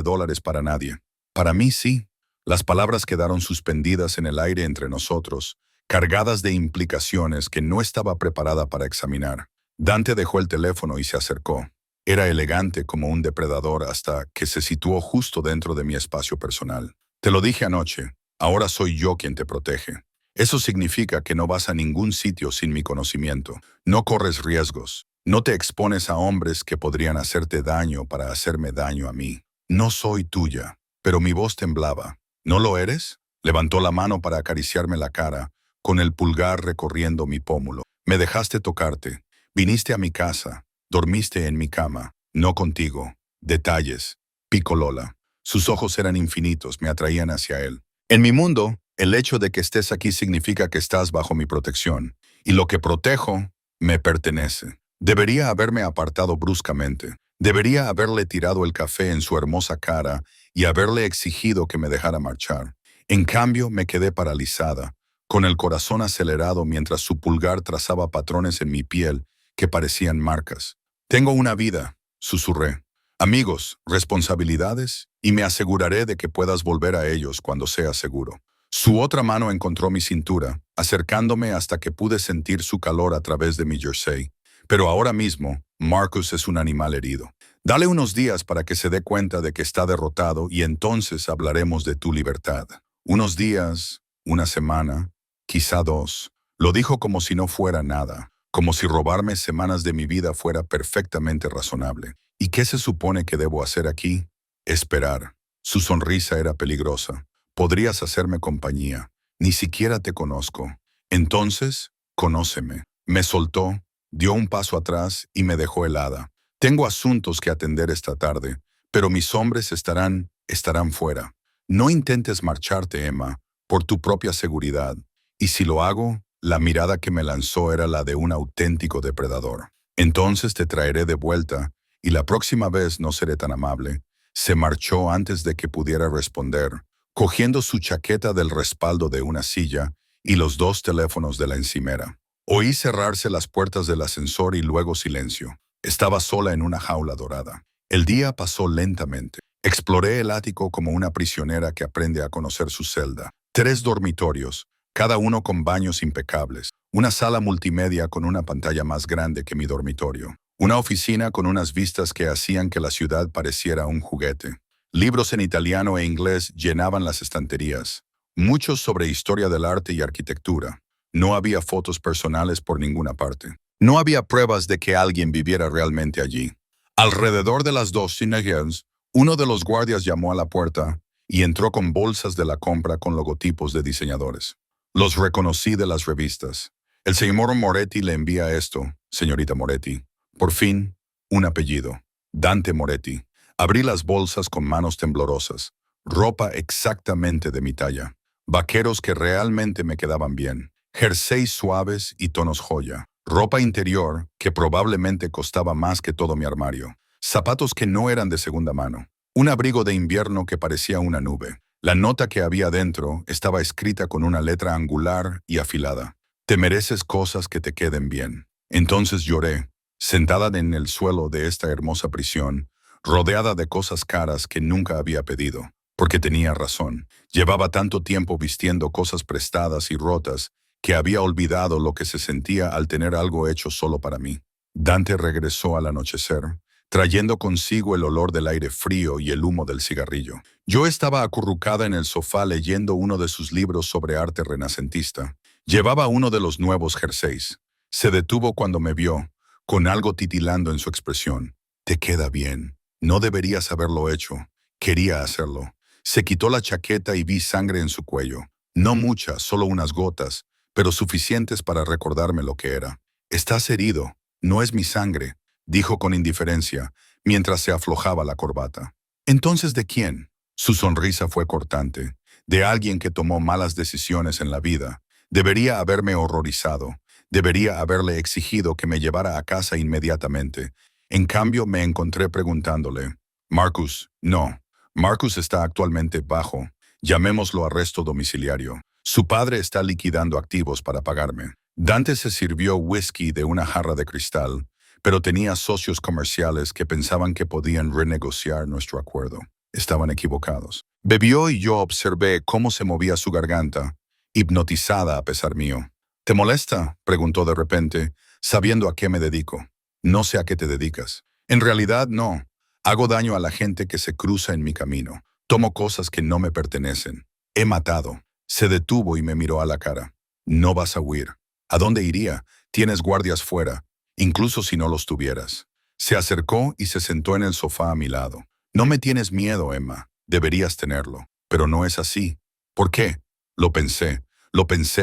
para nadie. Para mí sí. Las palabras quedaron suspendidas en el aire entre nosotros, cargadas de implicaciones que no estaba preparada para examinar. Dante dejó el teléfono y se acercó. Era elegante como un depredador hasta que se situó justo dentro de mi espacio personal. Te lo dije anoche, ahora soy yo quien te protege. Eso significa que no vas a ningún sitio sin mi conocimiento. No corres riesgos. No te expones a hombres que podrían hacerte daño para hacerme daño a mí. No soy tuya. Pero mi voz temblaba. ¿No lo eres? Levantó la mano para acariciarme la cara, con el pulgar recorriendo mi pómulo. Me dejaste tocarte. Viniste a mi casa. Dormiste en mi cama. No contigo. Detalles. Picolola. Sus ojos eran infinitos, me atraían hacia él. En mi mundo, el hecho de que estés aquí significa que estás bajo mi protección, y lo que protejo me pertenece. Debería haberme apartado bruscamente. Debería haberle tirado el café en su hermosa cara y haberle exigido que me dejara marchar. En cambio, me quedé paralizada, con el corazón acelerado mientras su pulgar trazaba patrones en mi piel que parecían marcas. Tengo una vida, susurré. Amigos, responsabilidades, y me aseguraré de que puedas volver a ellos cuando sea seguro. Su otra mano encontró mi cintura, acercándome hasta que pude sentir su calor a través de mi jersey. Pero ahora mismo, Marcus es un animal herido. Dale unos días para que se dé cuenta de que está derrotado y entonces hablaremos de tu libertad. Unos días, una semana, quizá 2. Lo dijo como si no fuera nada, como si robarme semanas de mi vida fuera perfectamente razonable. ¿Y qué se supone que debo hacer aquí? Esperar. Su sonrisa era peligrosa. Podrías hacerme compañía. Ni siquiera te conozco. Entonces, conóceme. Me soltó, dio un paso atrás y me dejó helada. Tengo asuntos que atender esta tarde, pero mis hombres estarán fuera. No intentes marcharte, Emma, por tu propia seguridad. Y si lo hago, la mirada que me lanzó era la de un auténtico depredador. Entonces te traeré de vuelta, y la próxima vez no seré tan amable. Se marchó antes de que pudiera responder, cogiendo su chaqueta del respaldo de una silla y los 2 teléfonos de la encimera. Oí cerrarse las puertas del ascensor y luego silencio. Estaba sola en una jaula dorada. El día pasó lentamente. Exploré el ático como una prisionera que aprende a conocer su celda. 3 dormitorios, cada uno con baños impecables. Una sala multimedia con una pantalla más grande que mi dormitorio. Una oficina con unas vistas que hacían que la ciudad pareciera un juguete. Libros en italiano e inglés llenaban las estanterías. Muchos sobre historia del arte y arquitectura. No había fotos personales por ninguna parte. No había pruebas de que alguien viviera realmente allí. Alrededor de las 2 synagogues, uno de los guardias llamó a la puerta y entró con bolsas de la compra con logotipos de diseñadores. Los reconocí de las revistas. El señor Moretti le envía esto, señorita Moretti. Por fin, un apellido. Dante Moretti. Abrí las bolsas con manos temblorosas. Ropa exactamente de mi talla. Vaqueros que realmente me quedaban bien. Jerseys suaves y tonos joya. Ropa interior que probablemente costaba más que todo mi armario. Zapatos que no eran de segunda mano. Un abrigo de invierno que parecía una nube. La nota que había dentro estaba escrita con una letra angular y afilada. Te mereces cosas que te queden bien. Entonces lloré, sentada en el suelo de esta hermosa prisión, rodeada de cosas caras que nunca había pedido. Porque tenía razón. Llevaba tanto tiempo vistiendo cosas prestadas y rotas que había olvidado lo que se sentía al tener algo hecho solo para mí. Dante regresó al anochecer, trayendo consigo el olor del aire frío y el humo del cigarrillo. Yo estaba acurrucada en el sofá leyendo uno de sus libros sobre arte renacentista. Llevaba uno de los nuevos jerseys. Se detuvo cuando me vio, con algo titilando en su expresión. Te queda bien. No deberías haberlo hecho. Quería hacerlo. Se quitó la chaqueta y vi sangre en su cuello. No mucha, solo unas gotas, pero suficientes para recordarme lo que era. Estás herido. No es mi sangre, dijo con indiferencia, mientras se aflojaba la corbata. ¿Entonces de quién? Su sonrisa fue cortante. De alguien que tomó malas decisiones en la vida. Debería haberme horrorizado. Debería haberle exigido que me llevara a casa inmediatamente. En cambio, me encontré preguntándole, Marcus, no. Marcus está actualmente bajo, llamémoslo arresto domiciliario. Su padre está liquidando activos para pagarme. Dante se sirvió whisky de una jarra de cristal, pero tenía socios comerciales que pensaban que podían renegociar nuestro acuerdo. Estaban equivocados. Bebió y yo observé cómo se movía su garganta, hipnotizada a pesar mío. ¿Te molesta?, preguntó de repente, sabiendo a qué me dedico. No sé a qué te dedicas. En realidad, no. Hago daño a la gente que se cruza en mi camino. Tomo cosas que no me pertenecen. He matado. Se detuvo y me miró a la cara. No vas a huir. ¿A dónde iría? Tienes guardias fuera, incluso si no los tuvieras. Se acercó y se sentó en el sofá a mi lado. No me tienes miedo, Emma. Deberías tenerlo. Pero no es así. ¿Por qué? Lo pensé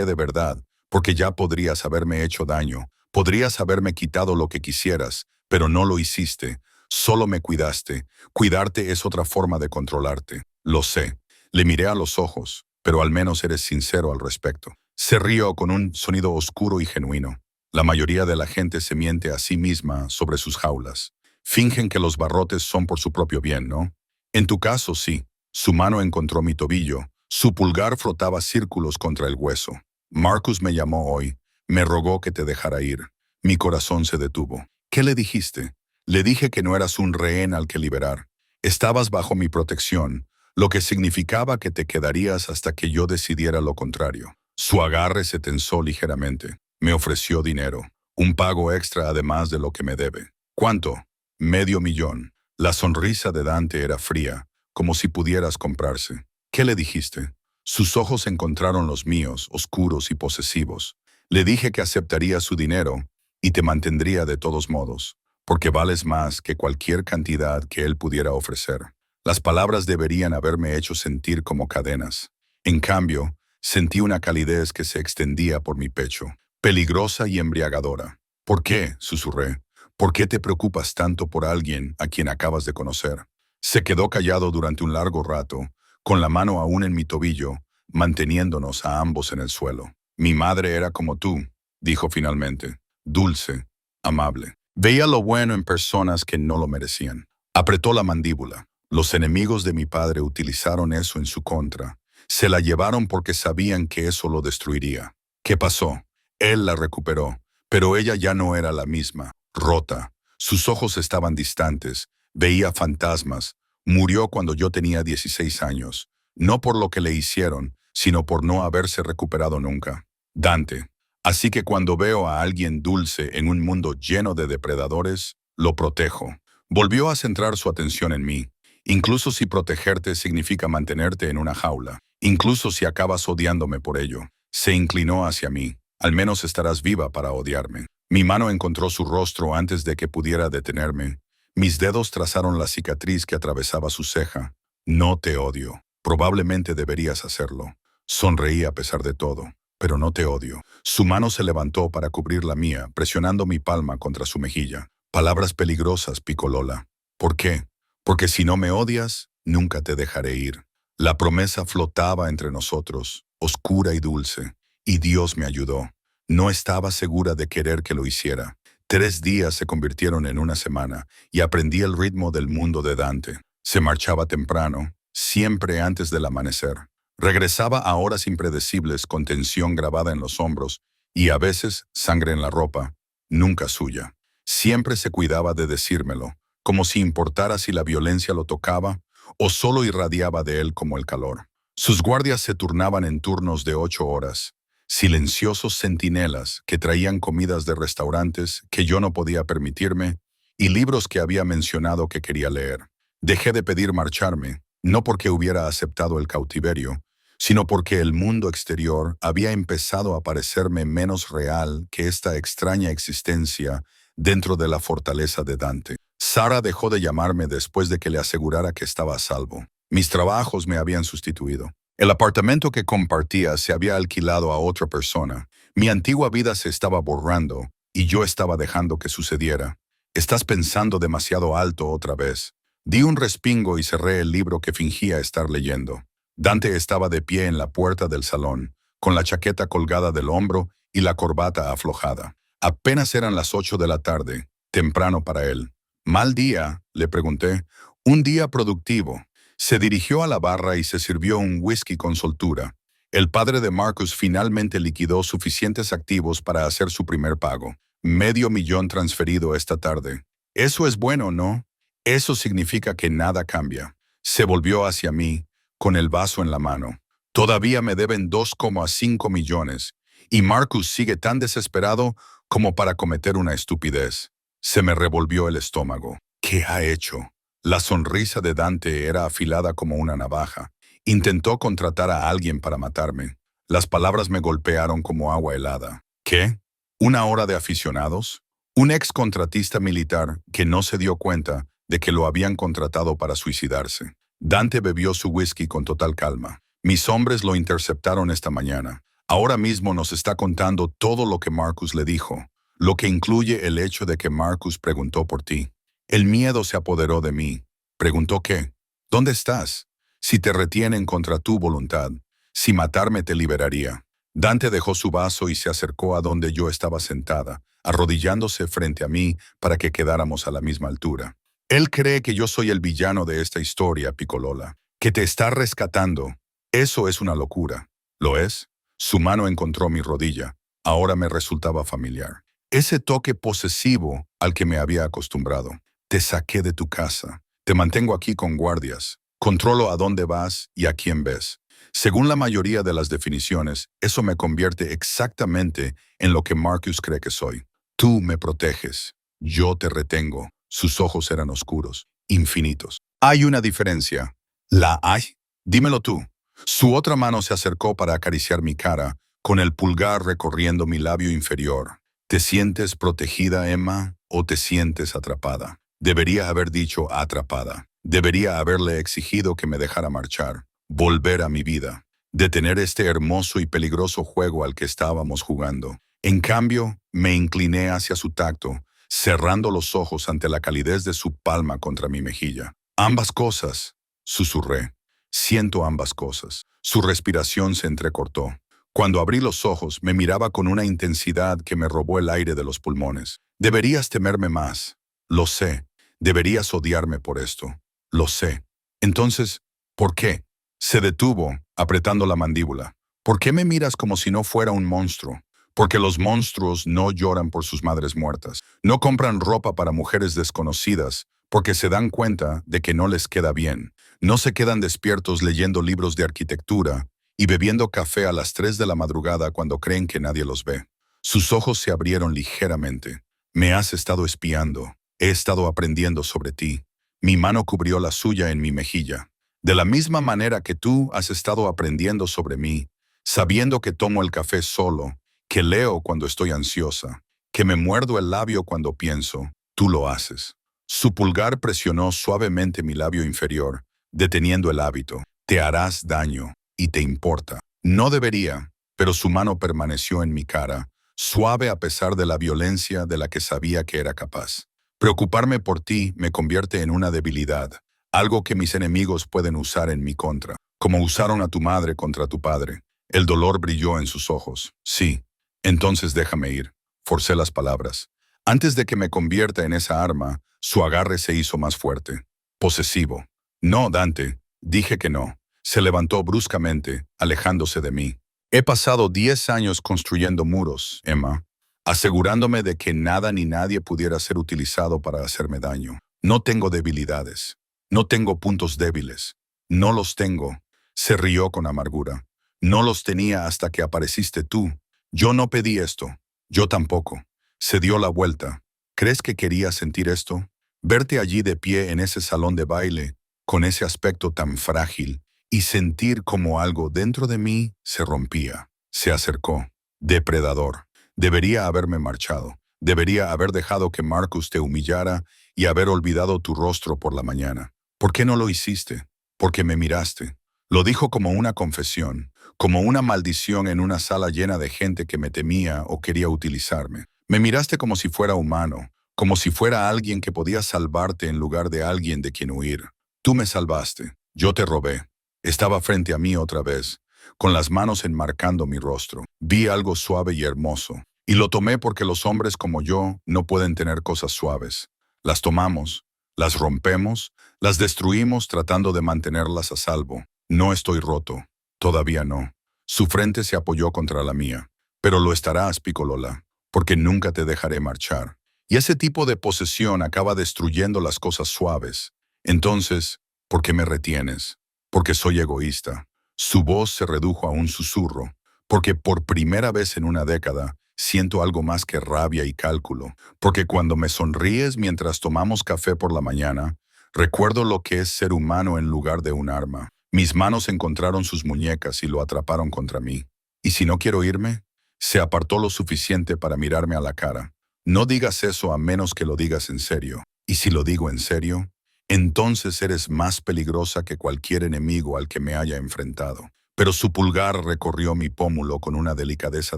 de verdad, porque ya podrías haberme hecho daño, podrías haberme quitado lo que quisieras, pero no lo hiciste. Solo me cuidaste. Cuidarte es otra forma de controlarte. Lo sé. Le miré a los ojos, pero al menos eres sincero al respecto. Se rió con un sonido oscuro y genuino. La mayoría de la gente se miente a sí misma sobre sus jaulas. Fingen que los barrotes son por su propio bien, ¿no? En tu caso, sí. Su mano encontró mi tobillo. Su pulgar frotaba círculos contra el hueso. Marcus me llamó hoy. Me rogó que te dejara ir. Mi corazón se detuvo. ¿Qué le dijiste? Le dije que no eras un rehén al que liberar. Estabas bajo mi protección, lo que significaba que te quedarías hasta que yo decidiera lo contrario. Su agarre se tensó ligeramente. Me ofreció dinero. Un pago extra además de lo que me debe. ¿Cuánto? $500,000. La sonrisa de Dante era fría, como si pudieras comprarse. ¿Qué le dijiste? Sus ojos encontraron los míos, oscuros y posesivos. Le dije que aceptaría su dinero y te mantendría de todos modos, porque vales más que cualquier cantidad que él pudiera ofrecer. Las palabras deberían haberme hecho sentir como cadenas. En cambio, sentí una calidez que se extendía por mi pecho, peligrosa y embriagadora. ¿Por qué?, susurré. ¿Por qué te preocupas tanto por alguien a quien acabas de conocer? Se quedó callado durante un largo rato, con la mano aún en mi tobillo, manteniéndonos a ambos en el suelo. Mi madre era como tú, dijo finalmente, dulce, amable. Veía lo bueno en personas que no lo merecían. Apretó la mandíbula. Los enemigos de mi padre utilizaron eso en su contra. Se la llevaron porque sabían que eso lo destruiría. ¿Qué pasó? Él la recuperó, pero ella ya no era la misma, rota. Sus ojos estaban distantes, veía fantasmas. Murió cuando yo tenía 16 años, no por lo que le hicieron, sino por no haberse recuperado nunca. Dante. Así que cuando veo a alguien dulce en un mundo lleno de depredadores, lo protejo. Volvió a centrar su atención en mí. Incluso si protegerte significa mantenerte en una jaula, incluso si acabas odiándome por ello. Se inclinó hacia mí. Al menos estarás viva para odiarme. Mi mano encontró su rostro antes de que pudiera detenerme. Mis dedos trazaron la cicatriz que atravesaba su ceja. No te odio. Probablemente deberías hacerlo. Sonreí a pesar de todo. Pero no te odio. Su mano se levantó para cubrir la mía, presionando mi palma contra su mejilla. Palabras peligrosas, Picolola. ¿Por qué? Porque si no me odias, nunca te dejaré ir. La promesa flotaba entre nosotros, oscura y dulce, y Dios me ayudó. No estaba segura de querer que lo hiciera. 3 días se convirtieron en una semana, y aprendí el ritmo del mundo de Dante. Se marchaba temprano, siempre antes del amanecer. Regresaba a horas impredecibles con tensión grabada en los hombros, y a veces sangre en la ropa, nunca suya. Siempre se cuidaba de decírmelo, como si importara si la violencia lo tocaba o solo irradiaba de él como el calor. Sus guardias se turnaban en turnos de 8 horas, silenciosos centinelas que traían comidas de restaurantes que yo no podía permitirme y libros que había mencionado que quería leer. Dejé de pedir marcharme, no porque hubiera aceptado el cautiverio, sino porque el mundo exterior había empezado a parecerme menos real que esta extraña existencia dentro de la fortaleza de Dante. Sara dejó de llamarme después de que le asegurara que estaba a salvo. Mis trabajos me habían sustituido. El apartamento que compartía se había alquilado a otra persona. Mi antigua vida se estaba borrando y yo estaba dejando que sucediera. Estás pensando demasiado alto otra vez. Di un respingo y cerré el libro que fingía estar leyendo. Dante estaba de pie en la puerta del salón, con la chaqueta colgada del hombro y la corbata aflojada. Apenas eran las 8 de la tarde, temprano para él. «¿Mal día?», le pregunté. «Un día productivo». Se dirigió a la barra y se sirvió un whisky con soltura. El padre de Marcus finalmente liquidó suficientes activos para hacer su primer pago. $500,000 transferido esta tarde. Eso es bueno, ¿no? Eso significa que nada cambia. Se volvió hacia mí, con el vaso en la mano. Todavía me deben 2,5 millones, y Marcus sigue tan desesperado como para cometer una estupidez. Se me revolvió el estómago. ¿Qué ha hecho? La sonrisa de Dante era afilada como una navaja. Intentó contratar a alguien para matarme. Las palabras me golpearon como agua helada. ¿Qué? ¿Una hora de aficionados? Un ex contratista militar que no se dio cuenta de que lo habían contratado para suicidarse. Dante bebió su whisky con total calma. Mis hombres lo interceptaron esta mañana. Ahora mismo nos está contando todo lo que Marcus le dijo, lo que incluye el hecho de que Marcus preguntó por ti. El miedo se apoderó de mí. ¿Preguntó qué? ¿Dónde estás? Si te retienen contra tu voluntad, si matarme te liberaría. Dante dejó su vaso y se acercó a donde yo estaba sentada, arrodillándose frente a mí para que quedáramos a la misma altura. Él cree que yo soy el villano de esta historia, Piccolola, que te está rescatando. Eso es una locura. ¿Lo es? Su mano encontró mi rodilla. Ahora me resultaba familiar. Ese toque posesivo al que me había acostumbrado. Te saqué de tu casa. Te mantengo aquí con guardias. Controlo a dónde vas y a quién ves. Según la mayoría de las definiciones, eso me convierte exactamente en lo que Marcus cree que soy. Tú me proteges. Yo te retengo. Sus ojos eran oscuros, infinitos. Hay una diferencia. ¿La hay? Dímelo tú. Su otra mano se acercó para acariciar mi cara, con el pulgar recorriendo mi labio inferior. ¿Te sientes protegida, Emma, o te sientes atrapada? Debería haber dicho atrapada. Debería haberle exigido que me dejara marchar, volver a mi vida, detener este hermoso y peligroso juego al que estábamos jugando. En cambio, me incliné hacia su tacto, cerrando los ojos ante la calidez de su palma contra mi mejilla. Ambas cosas, susurré. Siento ambas cosas. Su respiración se entrecortó. Cuando abrí los ojos, me miraba con una intensidad que me robó el aire de los pulmones. Deberías temerme más. Lo sé. Deberías odiarme por esto. Lo sé. Entonces, ¿por qué? Se detuvo, apretando la mandíbula. ¿Por qué me miras como si no fuera un monstruo? Porque los monstruos no lloran por sus madres muertas. No compran ropa para mujeres desconocidas porque se dan cuenta de que no les queda bien. No se quedan despiertos leyendo libros de arquitectura y bebiendo café a las 3 de la madrugada cuando creen que nadie los ve. Sus ojos se abrieron ligeramente. Me has estado espiando. He estado aprendiendo sobre ti. Mi mano cubrió la suya en mi mejilla. De la misma manera que tú has estado aprendiendo sobre mí, sabiendo que tomo el café solo, que leo cuando estoy ansiosa, que me muerdo el labio cuando pienso, tú lo haces. Su pulgar presionó suavemente mi labio inferior, deteniendo el hábito. Te harás daño, y te importa. No debería, pero su mano permaneció en mi cara, suave a pesar de la violencia de la que sabía que era capaz. Preocuparme por ti me convierte en una debilidad, algo que mis enemigos pueden usar en mi contra, como usaron a tu madre contra tu padre. El dolor brilló en sus ojos. Sí, entonces déjame ir. Forcé las palabras. Antes de que me convierta en esa arma, su agarre se hizo más fuerte. Posesivo. No, Dante. Dije que no. Se levantó bruscamente, alejándose de mí. He pasado 10 años construyendo muros, Emma, asegurándome de que nada ni nadie pudiera ser utilizado para hacerme daño. No tengo debilidades. No tengo puntos débiles. No los tengo. Se rió con amargura. No los tenía hasta que apareciste tú. Yo no pedí esto. Yo tampoco. Se dio la vuelta. ¿Crees que quería sentir esto? Verte allí de pie en ese salón de baile, con ese aspecto tan frágil, y sentir como algo dentro de mí se rompía. Se acercó. Depredador. Debería haberme marchado. Debería haber dejado que Marcus te humillara y haber olvidado tu rostro por la mañana. ¿Por qué no lo hiciste? Porque me miraste. Lo dijo como una confesión, como una maldición en una sala llena de gente que me temía o quería utilizarme. Me miraste como si fuera humano, como si fuera alguien que podía salvarte en lugar de alguien de quien huir. Tú me salvaste. Yo te robé. Estaba frente a mí otra vez. con las manos enmarcando mi rostro. Vi algo suave y hermoso, y lo tomé porque los hombres como yo no pueden tener cosas suaves. Las tomamos, las rompemos, las destruimos tratando de mantenerlas a salvo. No estoy roto, todavía no. Su frente se apoyó contra la mía. Pero lo estarás, Piccolola, porque nunca te dejaré marchar. Y ese tipo de posesión acaba destruyendo las cosas suaves. Entonces, ¿por qué me retienes? Porque soy egoísta. Su voz se redujo a un susurro, porque por primera vez en una década siento algo más que rabia y cálculo, porque cuando me sonríes mientras tomamos café por la mañana, recuerdo lo que es ser humano en lugar de un arma. Mis manos encontraron sus muñecas y lo atraparon contra mí. ¿Y si no quiero irme? Se apartó lo suficiente para mirarme a la cara. No digas eso a menos que lo digas en serio. Y si lo digo en serio, entonces eres más peligrosa que cualquier enemigo al que me haya enfrentado. Pero su pulgar recorrió mi pómulo con una delicadeza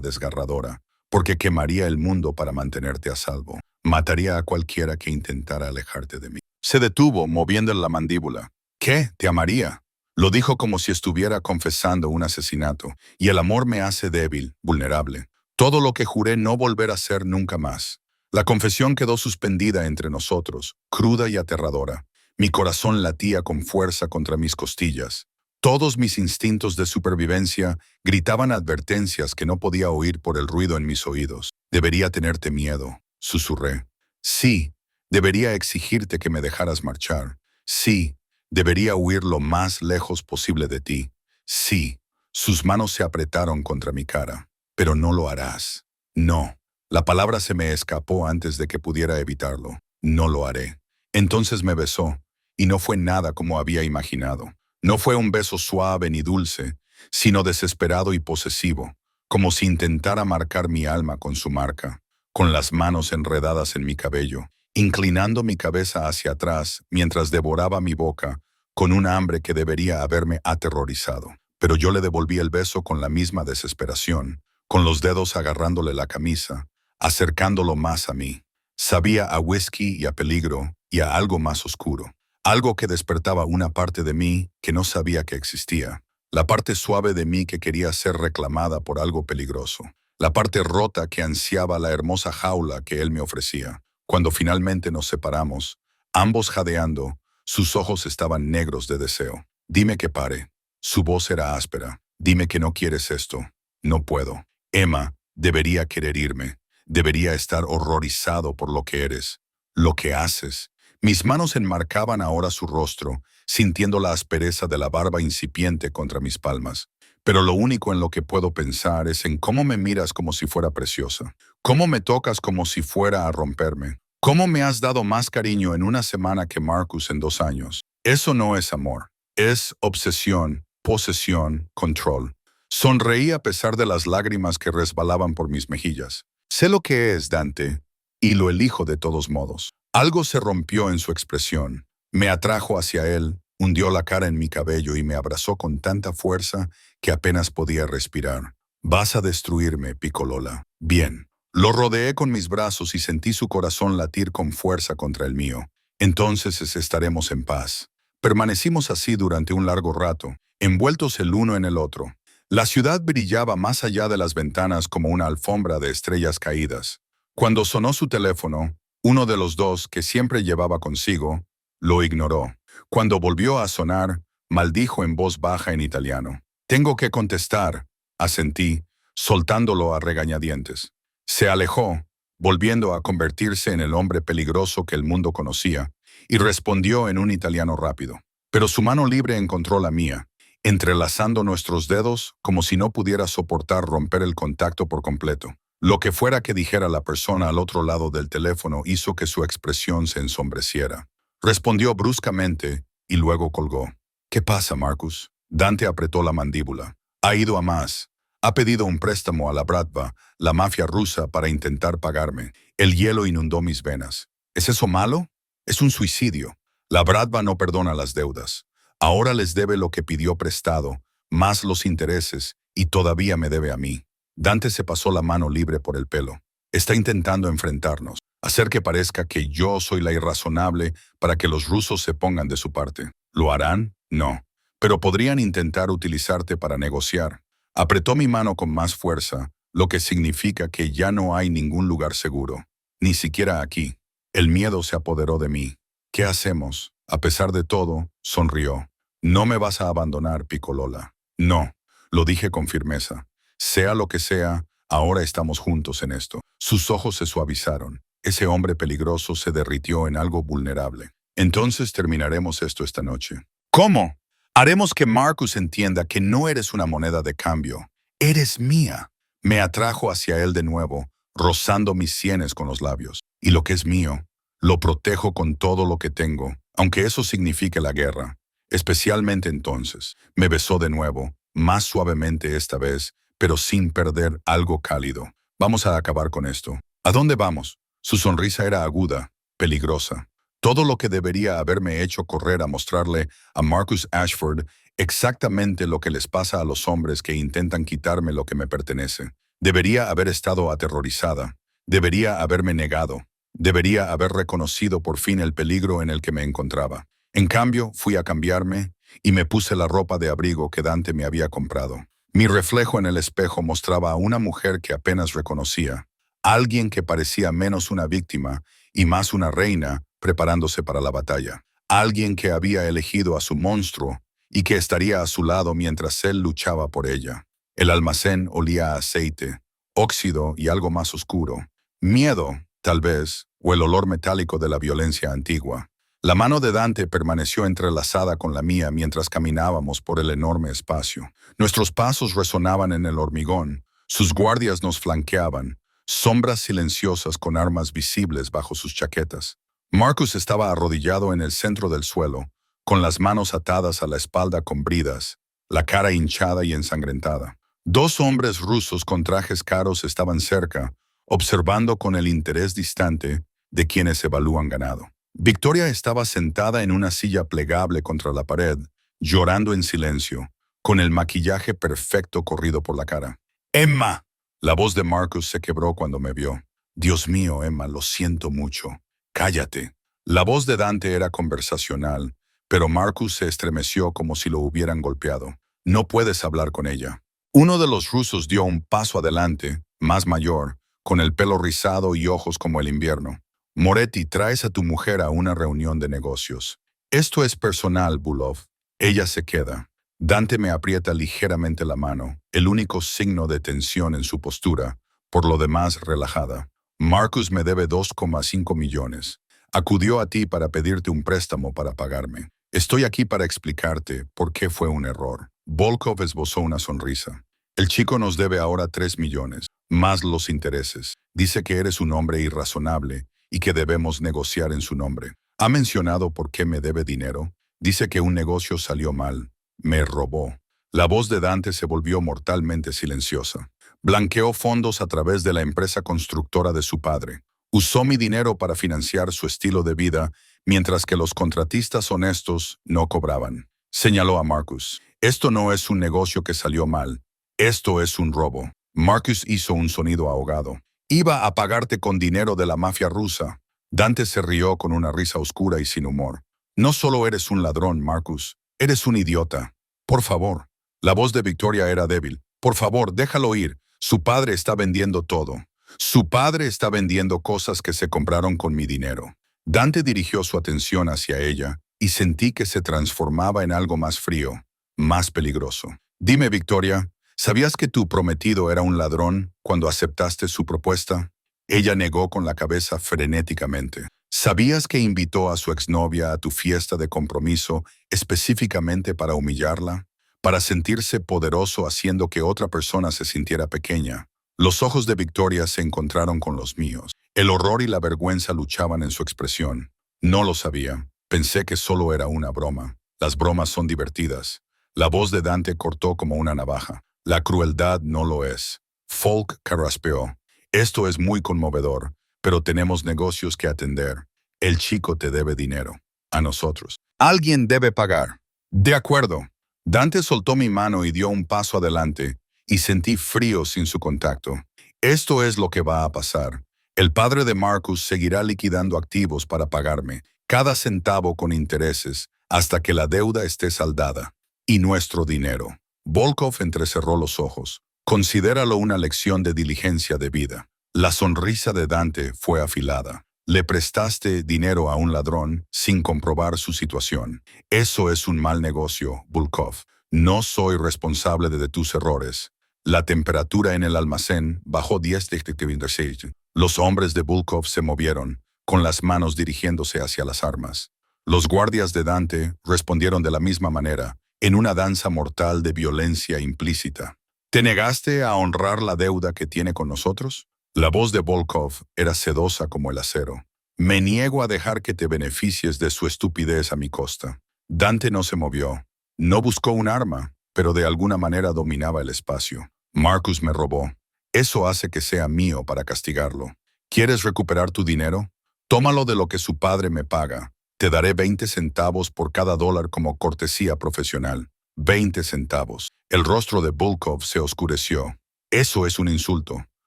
desgarradora, porque quemaría el mundo para mantenerte a salvo. Mataría a cualquiera que intentara alejarte de mí. Se detuvo, moviendo la mandíbula. ¿Qué? ¿Te amaría? Lo dijo como si estuviera confesando un asesinato, y el amor me hace débil, vulnerable. Todo lo que juré no volver a ser nunca más. La confesión quedó suspendida entre nosotros, cruda y aterradora. Mi corazón latía con fuerza contra mis costillas. Todos mis instintos de supervivencia gritaban advertencias que no podía oír por el ruido en mis oídos. Debería tenerte miedo, susurré. Sí, debería exigirte que me dejaras marchar. Sí, debería huir lo más lejos posible de ti. Sí, sus manos se apretaron contra mi cara. Pero no lo harás. No. La palabra se me escapó antes de que pudiera evitarlo. No lo haré. Entonces me besó, y no fue nada como había imaginado. No fue un beso suave ni dulce, sino desesperado y posesivo, como si intentara marcar mi alma con su marca, con las manos enredadas en mi cabello, inclinando mi cabeza hacia atrás mientras devoraba mi boca con un hambre que debería haberme aterrorizado. Pero yo le devolví el beso con la misma desesperación, con los dedos agarrándole la camisa, acercándolo más a mí. Sabía a whisky y a peligro y a algo más oscuro. Algo que despertaba una parte de mí que no sabía que existía. La parte suave de mí que quería ser reclamada por algo peligroso. La parte rota que ansiaba la hermosa jaula que él me ofrecía. Cuando finalmente nos separamos, ambos jadeando, sus ojos estaban negros de deseo. Dime que pare. Su voz era áspera. Dime que no quieres esto. No puedo. Emma, debería querer irme. Debería estar horrorizado por lo que eres, lo que haces. Mis manos enmarcaban ahora su rostro, sintiendo la aspereza de la barba incipiente contra mis palmas. Pero lo único en lo que puedo pensar es en cómo me miras como si fuera preciosa. Cómo me tocas como si fuera a romperme. Cómo me has dado más cariño en una semana que Marcus en 2 años. Eso no es amor. Es obsesión, posesión, control. Sonreí a pesar de las lágrimas que resbalaban por mis mejillas. Sé lo que es, Dante, y lo elijo de todos modos. Algo se rompió en su expresión. Me atrajo hacia él, hundió la cara en mi cabello y me abrazó con tanta fuerza que apenas podía respirar. Vas a destruirme, Piccolola. Bien. Lo rodeé con mis brazos y sentí su corazón latir con fuerza contra el mío. Entonces estaremos en paz. Permanecimos así durante un largo rato, envueltos el uno en el otro. La ciudad brillaba más allá de las ventanas como una alfombra de estrellas caídas. Cuando sonó su teléfono, uno de los dos, que siempre llevaba consigo, lo ignoró. Cuando volvió a sonar, maldijo en voz baja en italiano. Tengo que contestar, asentí, soltándolo a regañadientes. Se alejó, volviendo a convertirse en el hombre peligroso que el mundo conocía, y respondió en un italiano rápido. Pero su mano libre encontró la mía, entrelazando nuestros dedos como si no pudiera soportar romper el contacto por completo. Lo que fuera que dijera la persona al otro lado del teléfono hizo que su expresión se ensombreciera. Respondió bruscamente y luego colgó. ¿Qué pasa, Marcus? Dante apretó la mandíbula. Ha ido a más. Ha pedido un préstamo a la Bratva, la mafia rusa, para intentar pagarme. El hielo inundó mis venas. ¿Es eso malo? Es un suicidio. La Bratva no perdona las deudas. Ahora les debe lo que pidió prestado, más los intereses, y todavía me debe a mí. Dante se pasó la mano libre por el pelo. Está intentando enfrentarnos, hacer que parezca que yo soy la irrazonable para que los rusos se pongan de su parte. ¿Lo harán? No. pero podrían intentar utilizarte para negociar. Apretó mi mano con más fuerza, lo que significa que ya no hay ningún lugar seguro, ni siquiera aquí. El miedo se apoderó de mí. ¿Qué hacemos? A pesar de todo, sonrió. No me vas a abandonar, Picolola. No, lo dije con firmeza. Sea lo que sea, ahora estamos juntos en esto. Sus ojos se suavizaron. Ese hombre peligroso se derritió en algo vulnerable. Entonces terminaremos esto esta noche. ¿Cómo? Haremos que Marcus entienda que no eres una moneda de cambio. Eres mía. Me atrajo hacia él de nuevo, rozando mis sienes con los labios. Y lo que es mío, lo protejo con todo lo que tengo, aunque eso signifique la guerra. Especialmente entonces. Me besó de nuevo, más suavemente esta vez, pero sin perder algo cálido. Vamos a acabar con esto. ¿A dónde vamos? Su sonrisa era aguda, peligrosa. Todo lo que debería haberme hecho correr a mostrarle a Marcus Ashford exactamente lo que les pasa a los hombres que intentan quitarme lo que me pertenece. Debería haber estado aterrorizada. Debería haberme negado. Debería haber reconocido por fin el peligro en el que me encontraba. En cambio, fui a cambiarme y me puse la ropa de abrigo que Dante me había comprado. Mi reflejo en el espejo mostraba a una mujer que apenas reconocía. Alguien que parecía menos una víctima y más una reina preparándose para la batalla. Alguien que había elegido a su monstruo y que estaría a su lado mientras él luchaba por ella. El almacén olía a aceite, óxido y algo más oscuro. Miedo, tal vez, o el olor metálico de la violencia antigua. La mano de Dante permaneció entrelazada con la mía mientras caminábamos por el enorme espacio. Nuestros pasos resonaban en el hormigón, sus guardias nos flanqueaban, sombras silenciosas con armas visibles bajo sus chaquetas. Marcus estaba arrodillado en el centro del suelo, con las manos atadas a la espalda con bridas, la cara hinchada y ensangrentada. Dos hombres rusos con trajes caros estaban cerca, observando con el interés distante de quienes evalúan ganado. Victoria estaba sentada en una silla plegable contra la pared, llorando en silencio, con el maquillaje perfecto corrido por la cara. ¡Emma! La voz de Marcus se quebró cuando me vio. Dios mío, Emma, lo siento mucho. Cállate. La voz de Dante era conversacional, pero Marcus se estremeció como si lo hubieran golpeado. No puedes hablar con ella. Uno de los rusos dio un paso adelante, más mayor, con el pelo rizado y ojos como el invierno. Moretti, traes a tu mujer a una reunión de negocios. Esto es personal, Bulov. Ella se queda. Dante me aprieta ligeramente la mano, el único signo de tensión en su postura, por lo demás relajada. Marcus me debe 2,5 millones. Acudió a ti para pedirte un préstamo para pagarme. Estoy aquí para explicarte por qué fue un error. Volkov esbozó una sonrisa. El chico nos debe ahora 3 millones, más los intereses. Dice que eres un hombre irrazonable y que debemos negociar en su nombre. ¿Ha mencionado por qué me debe dinero? Dice que un negocio salió mal. Me robó. La voz de Dante se volvió mortalmente silenciosa. Blanqueó fondos a través de la empresa constructora de su padre. Usó mi dinero para financiar su estilo de vida, mientras que los contratistas honestos no cobraban. Señaló a Marcus. Esto no es un negocio que salió mal. Esto es un robo. Marcus hizo un sonido ahogado. Iba a pagarte con dinero de la mafia rusa. Dante se rió con una risa oscura y sin humor. No solo eres un ladrón, Marcus. Eres un idiota. Por favor. La voz de Victoria era débil. Por favor, déjalo ir. Su padre está vendiendo todo. Su padre está vendiendo cosas que se compraron con mi dinero. Dante dirigió su atención hacia ella y sentí que se transformaba en algo más frío, más peligroso. Dime, Victoria, ¿sabías que tu prometido era un ladrón cuando aceptaste su propuesta? Ella negó con la cabeza frenéticamente. ¿Sabías que invitó a su exnovia a tu fiesta de compromiso específicamente para humillarla? Para sentirse poderoso haciendo que otra persona se sintiera pequeña. Los ojos de Victoria se encontraron con los míos. El horror y la vergüenza luchaban en su expresión. No lo sabía. Pensé que solo era una broma. Las bromas son divertidas. La voz de Dante cortó como una navaja. La crueldad no lo es. Folk carraspeó. Esto es muy conmovedor, pero tenemos negocios que atender. El chico te debe dinero. A nosotros. Alguien debe pagar. De acuerdo. Dante soltó mi mano y dio un paso adelante, y sentí frío sin su contacto. Esto es lo que va a pasar. El padre de Marcus seguirá liquidando activos para pagarme, cada centavo con intereses, hasta que la deuda esté saldada. Y nuestro dinero. Volkov entrecerró los ojos. Considéralo una lección de diligencia de vida. La sonrisa de Dante fue afilada. Le prestaste dinero a un ladrón sin comprobar su situación. Eso es un mal negocio, Volkov. No soy responsable de tus errores. La temperatura en el almacén bajó 10 degrees. Los hombres de Volkov se movieron, con las manos dirigiéndose hacia las armas. Los guardias de Dante respondieron de la misma manera, en una danza mortal de violencia implícita. ¿Te negaste a honrar la deuda que tiene con nosotros? La voz de Volkov era sedosa como el acero. Me niego a dejar que te beneficies de su estupidez a mi costa. Dante no se movió. No buscó un arma, pero de alguna manera dominaba el espacio. Marcus me robó. Eso hace que sea mío para castigarlo. ¿Quieres recuperar tu dinero? Tómalo de lo que su padre me paga. Te daré 20 centavos por cada dólar como cortesía profesional. 20 centavos. El rostro de Volkov se oscureció. Eso es un insulto.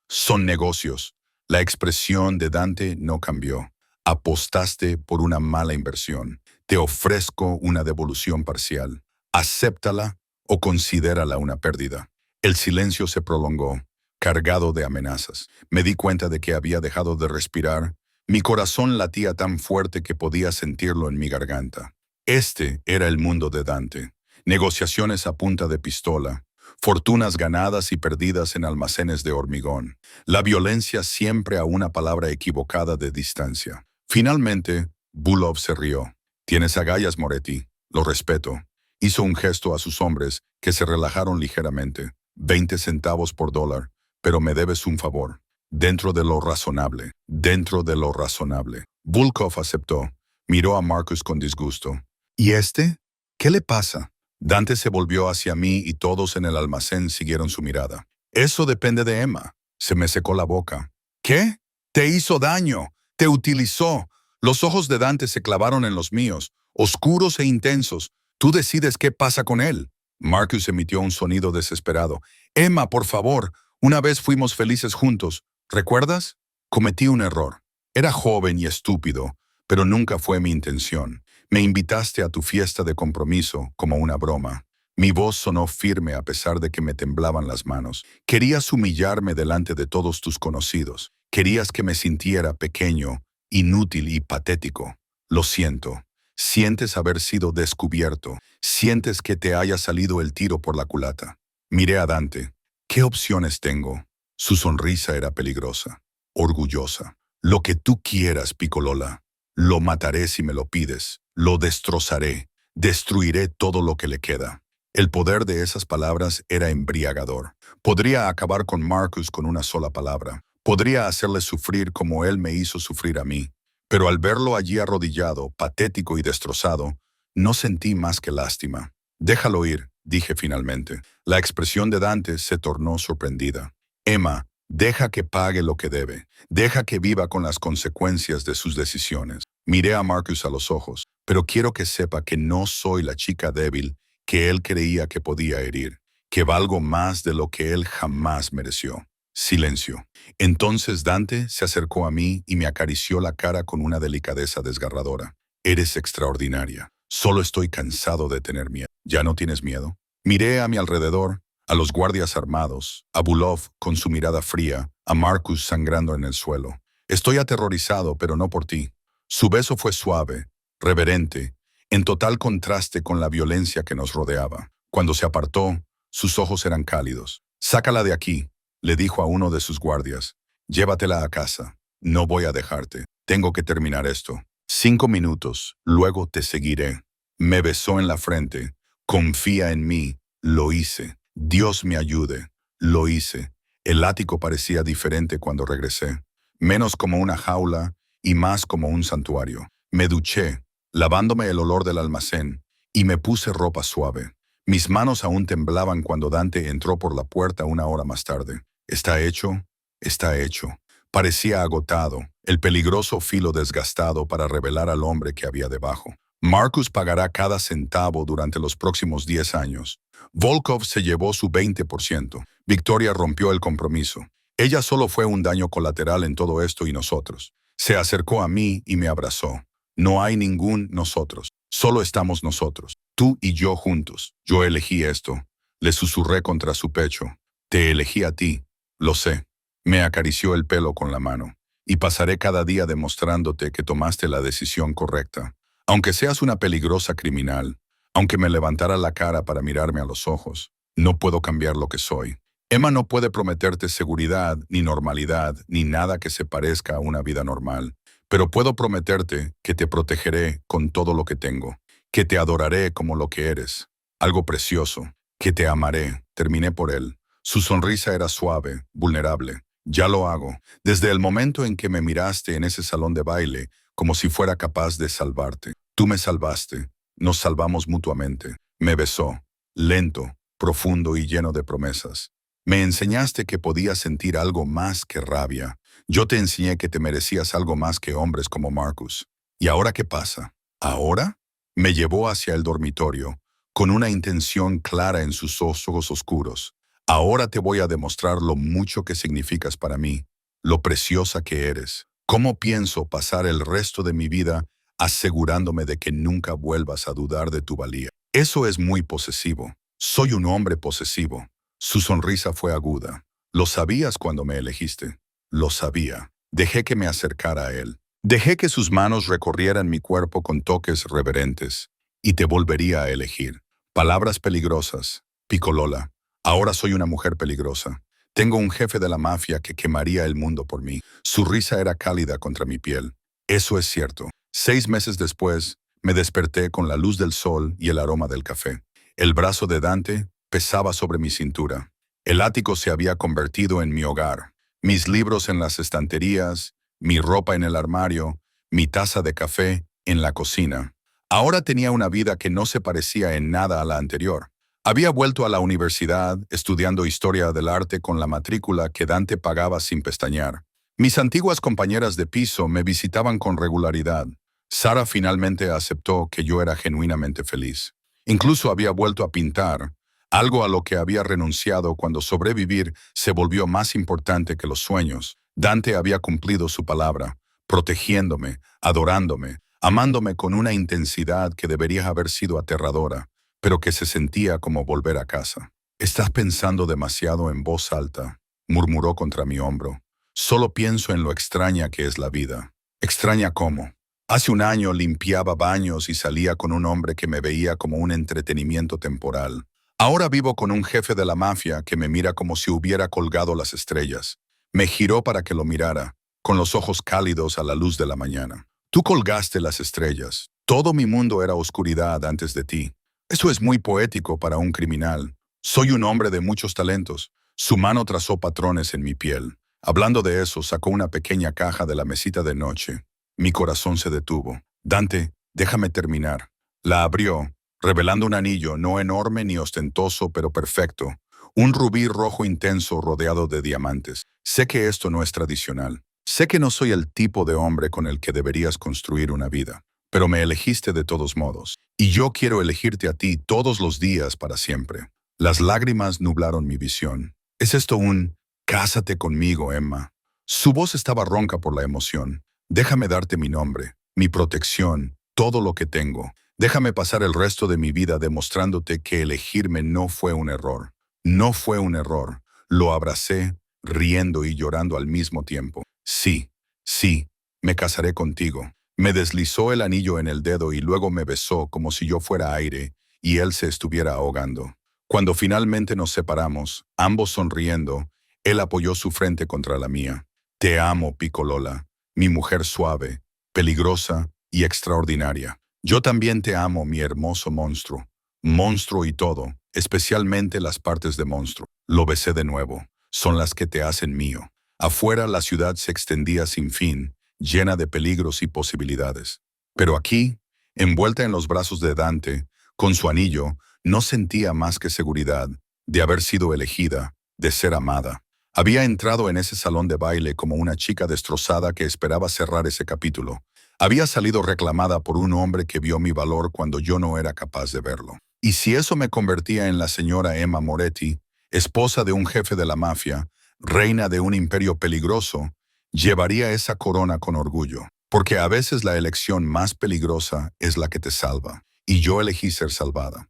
Son negocios. La expresión de Dante no cambió. Apostaste por una mala inversión. Te ofrezco una devolución parcial. Acéptala o considérala una pérdida. El silencio se prolongó, cargado de amenazas. Me di cuenta de que había dejado de respirar. Mi corazón latía tan fuerte que podía sentirlo en mi garganta. Este era el mundo de Dante. Negociaciones a punta de pistola, fortunas ganadas y perdidas en almacenes de hormigón. La violencia siempre a una palabra equivocada de distancia. Finalmente, Bulov se rió. Tienes agallas, Moretti. Lo respeto. Hizo un gesto a sus hombres, que se relajaron ligeramente. 20 centavos por dólar, pero me debes un favor. Dentro de lo razonable. Dentro de lo razonable. Volkov aceptó. Miró a Marcus con disgusto. ¿Y este? ¿Qué le pasa? Dante se volvió hacia mí y todos en el almacén siguieron su mirada. Eso depende de Emma. Se me secó la boca. ¿Qué? Te hizo daño. Te utilizó. Los ojos de Dante se clavaron en los míos, oscuros e intensos. Tú decides qué pasa con él. Marcus emitió un sonido desesperado. Emma, por favor. Una vez fuimos felices juntos. ¿Recuerdas? Cometí un error. Era joven y estúpido, pero nunca fue mi intención. Me invitaste a tu fiesta de compromiso como una broma. Mi voz sonó firme a pesar de que me temblaban las manos. Querías humillarme delante de todos tus conocidos. Querías que me sintiera pequeño, inútil y patético. Lo siento. Sientes haber sido descubierto. Sientes que te haya salido el tiro por la culata. Miré a Dante. ¿Qué opciones tengo? Su sonrisa era peligrosa, orgullosa. Lo que tú quieras, Piccolola. Lo mataré si me lo pides. Lo destrozaré. Destruiré todo lo que le queda. El poder de esas palabras era embriagador. Podría acabar con Marcus con una sola palabra. Podría hacerle sufrir como él me hizo sufrir a mí. Pero al verlo allí arrodillado, patético y destrozado, no sentí más que lástima. Déjalo ir, dije finalmente. La expresión de Dante se tornó sorprendida. Emma, deja que pague lo que debe. Deja que viva con las consecuencias de sus decisiones. Miré a Marcus a los ojos, pero quiero que sepa que no soy la chica débil que él creía que podía herir, que valgo más de lo que él jamás mereció. Silencio. Entonces Dante se acercó a mí y me acarició la cara con una delicadeza desgarradora. Eres extraordinaria. Solo estoy cansado de tener miedo. ¿Ya no tienes miedo? Miré a mi alrededor, a los guardias armados, a Bulov con su mirada fría, a Marcus sangrando en el suelo. Estoy aterrorizado, pero no por ti. Su beso fue suave, reverente, en total contraste con la violencia que nos rodeaba. Cuando se apartó, sus ojos eran cálidos. Sácala de aquí, le dijo a uno de sus guardias. Llévatela a casa. No voy a dejarte. Tengo que terminar esto. 5 minutos, luego te seguiré. Me besó en la frente. Confía en mí. Lo hice. Dios me ayude. Lo hice. El ático parecía diferente cuando regresé. Menos como una jaula y más como un santuario. Me duché, lavándome el olor del almacén, y me puse ropa suave. Mis manos aún temblaban cuando Dante entró por la puerta una hora más tarde. ¿Está hecho? Está hecho. Parecía agotado, el peligroso filo desgastado para revelar al hombre que había debajo. Marcus pagará cada centavo durante los próximos 10 años. Volkov se llevó su 20%. Victoria rompió el compromiso. Ella solo fue un daño colateral en todo esto y nosotros. Se acercó a mí y me abrazó. No hay ningún nosotros. Solo estamos nosotros. Tú y yo juntos. Yo elegí esto. Le susurré contra su pecho. Te elegí a ti. Lo sé. Me acarició el pelo con la mano. Y pasaré cada día demostrándote que tomaste la decisión correcta. Aunque seas una peligrosa criminal, aunque me levantara la cara para mirarme a los ojos, no puedo cambiar lo que soy. Emma no puede prometerte seguridad, ni normalidad, ni nada que se parezca a una vida normal. Pero puedo prometerte que te protegeré con todo lo que tengo, que te adoraré como lo que eres, algo precioso, que te amaré. Terminé por él. Su sonrisa era suave, vulnerable. Ya lo hago. Desde el momento en que me miraste en ese salón de baile, como si fuera capaz de salvarte. Tú me salvaste. Nos salvamos mutuamente. Me besó, lento, profundo y lleno de promesas. Me enseñaste que podías sentir algo más que rabia. Yo te enseñé que te merecías algo más que hombres como Marcus. ¿Y ahora qué pasa? ¿Ahora? Me llevó hacia el dormitorio, con una intención clara en sus ojos oscuros. Ahora te voy a demostrar lo mucho que significas para mí, lo preciosa que eres. ¿Cómo pienso pasar el resto de mi vida asegurándome de que nunca vuelvas a dudar de tu valía? Eso es muy posesivo. Soy un hombre posesivo. Su sonrisa fue aguda. Lo sabías cuando me elegiste. Lo sabía. Dejé que me acercara a él. Dejé que sus manos recorrieran mi cuerpo con toques reverentes. Y te volvería a elegir. Palabras peligrosas. Picolola. Ahora soy una mujer peligrosa. Tengo un jefe de la mafia que quemaría el mundo por mí. Su risa era cálida contra mi piel. Eso es cierto. 6 meses después, me desperté con la luz del sol y el aroma del café. El brazo de Dante pesaba sobre mi cintura. El ático se había convertido en mi hogar. Mis libros en las estanterías, mi ropa en el armario, mi taza de café en la cocina. Ahora tenía una vida que no se parecía en nada a la anterior. Había vuelto a la universidad, estudiando historia del arte con la matrícula que Dante pagaba sin pestañear. Mis antiguas compañeras de piso me visitaban con regularidad. Sara finalmente aceptó que yo era genuinamente feliz. Incluso había vuelto a pintar, algo a lo que había renunciado cuando sobrevivir se volvió más importante que los sueños. Dante había cumplido su palabra, protegiéndome, adorándome, amándome con una intensidad que debería haber sido aterradora, pero que se sentía como volver a casa. «Estás pensando demasiado en voz alta», murmuró contra mi hombro. «Solo pienso en lo extraña que es la vida». «¿Extraña cómo?» Hace un año limpiaba baños y salía con un hombre que me veía como un entretenimiento temporal. Ahora vivo con un jefe de la mafia que me mira como si hubiera colgado las estrellas. Me giró para que lo mirara, con los ojos cálidos a la luz de la mañana. «Tú colgaste las estrellas. Todo mi mundo era oscuridad antes de ti». Eso es muy poético para un criminal. Soy un hombre de muchos talentos. Su mano trazó patrones en mi piel. Hablando de eso, sacó una pequeña caja de la mesita de noche. Mi corazón se detuvo. «Dante, déjame terminar». La abrió, revelando un anillo no enorme ni ostentoso, pero perfecto. Un rubí rojo intenso rodeado de diamantes. Sé que esto no es tradicional. Sé que no soy el tipo de hombre con el que deberías construir una vida. Pero me elegiste de todos modos. Y yo quiero elegirte a ti todos los días para siempre. Las lágrimas nublaron mi visión. ¿Es esto un «Cásate conmigo, Emma»? Su voz estaba ronca por la emoción. «Déjame darte mi nombre, mi protección, todo lo que tengo. Déjame pasar el resto de mi vida demostrándote que elegirme no fue un error. No fue un error». Lo abracé, riendo y llorando al mismo tiempo. «Sí, sí, me casaré contigo». Me deslizó el anillo en el dedo y luego me besó como si yo fuera aire y él se estuviera ahogando. Cuando finalmente nos separamos, ambos sonriendo, él apoyó su frente contra la mía. «Te amo, Picolola, mi mujer suave, peligrosa y extraordinaria. Yo también te amo, mi hermoso monstruo. Monstruo y todo, especialmente las partes de monstruo». Lo besé de nuevo. «Son las que te hacen mío». Afuera la ciudad se extendía sin fin, llena de peligros y posibilidades. Pero aquí, envuelta en los brazos de Dante, con su anillo, no sentía más que seguridad, de haber sido elegida, de ser amada. Había entrado en ese salón de baile como una chica destrozada que esperaba cerrar ese capítulo. Había salido reclamada por un hombre que vio mi valor cuando yo no era capaz de verlo. Y si eso me convertía en la señora Emma Moretti, esposa de un jefe de la mafia, reina de un imperio peligroso, llevaría esa corona con orgullo, porque a veces la elección más peligrosa es la que te salva. y yo elegí ser salvada.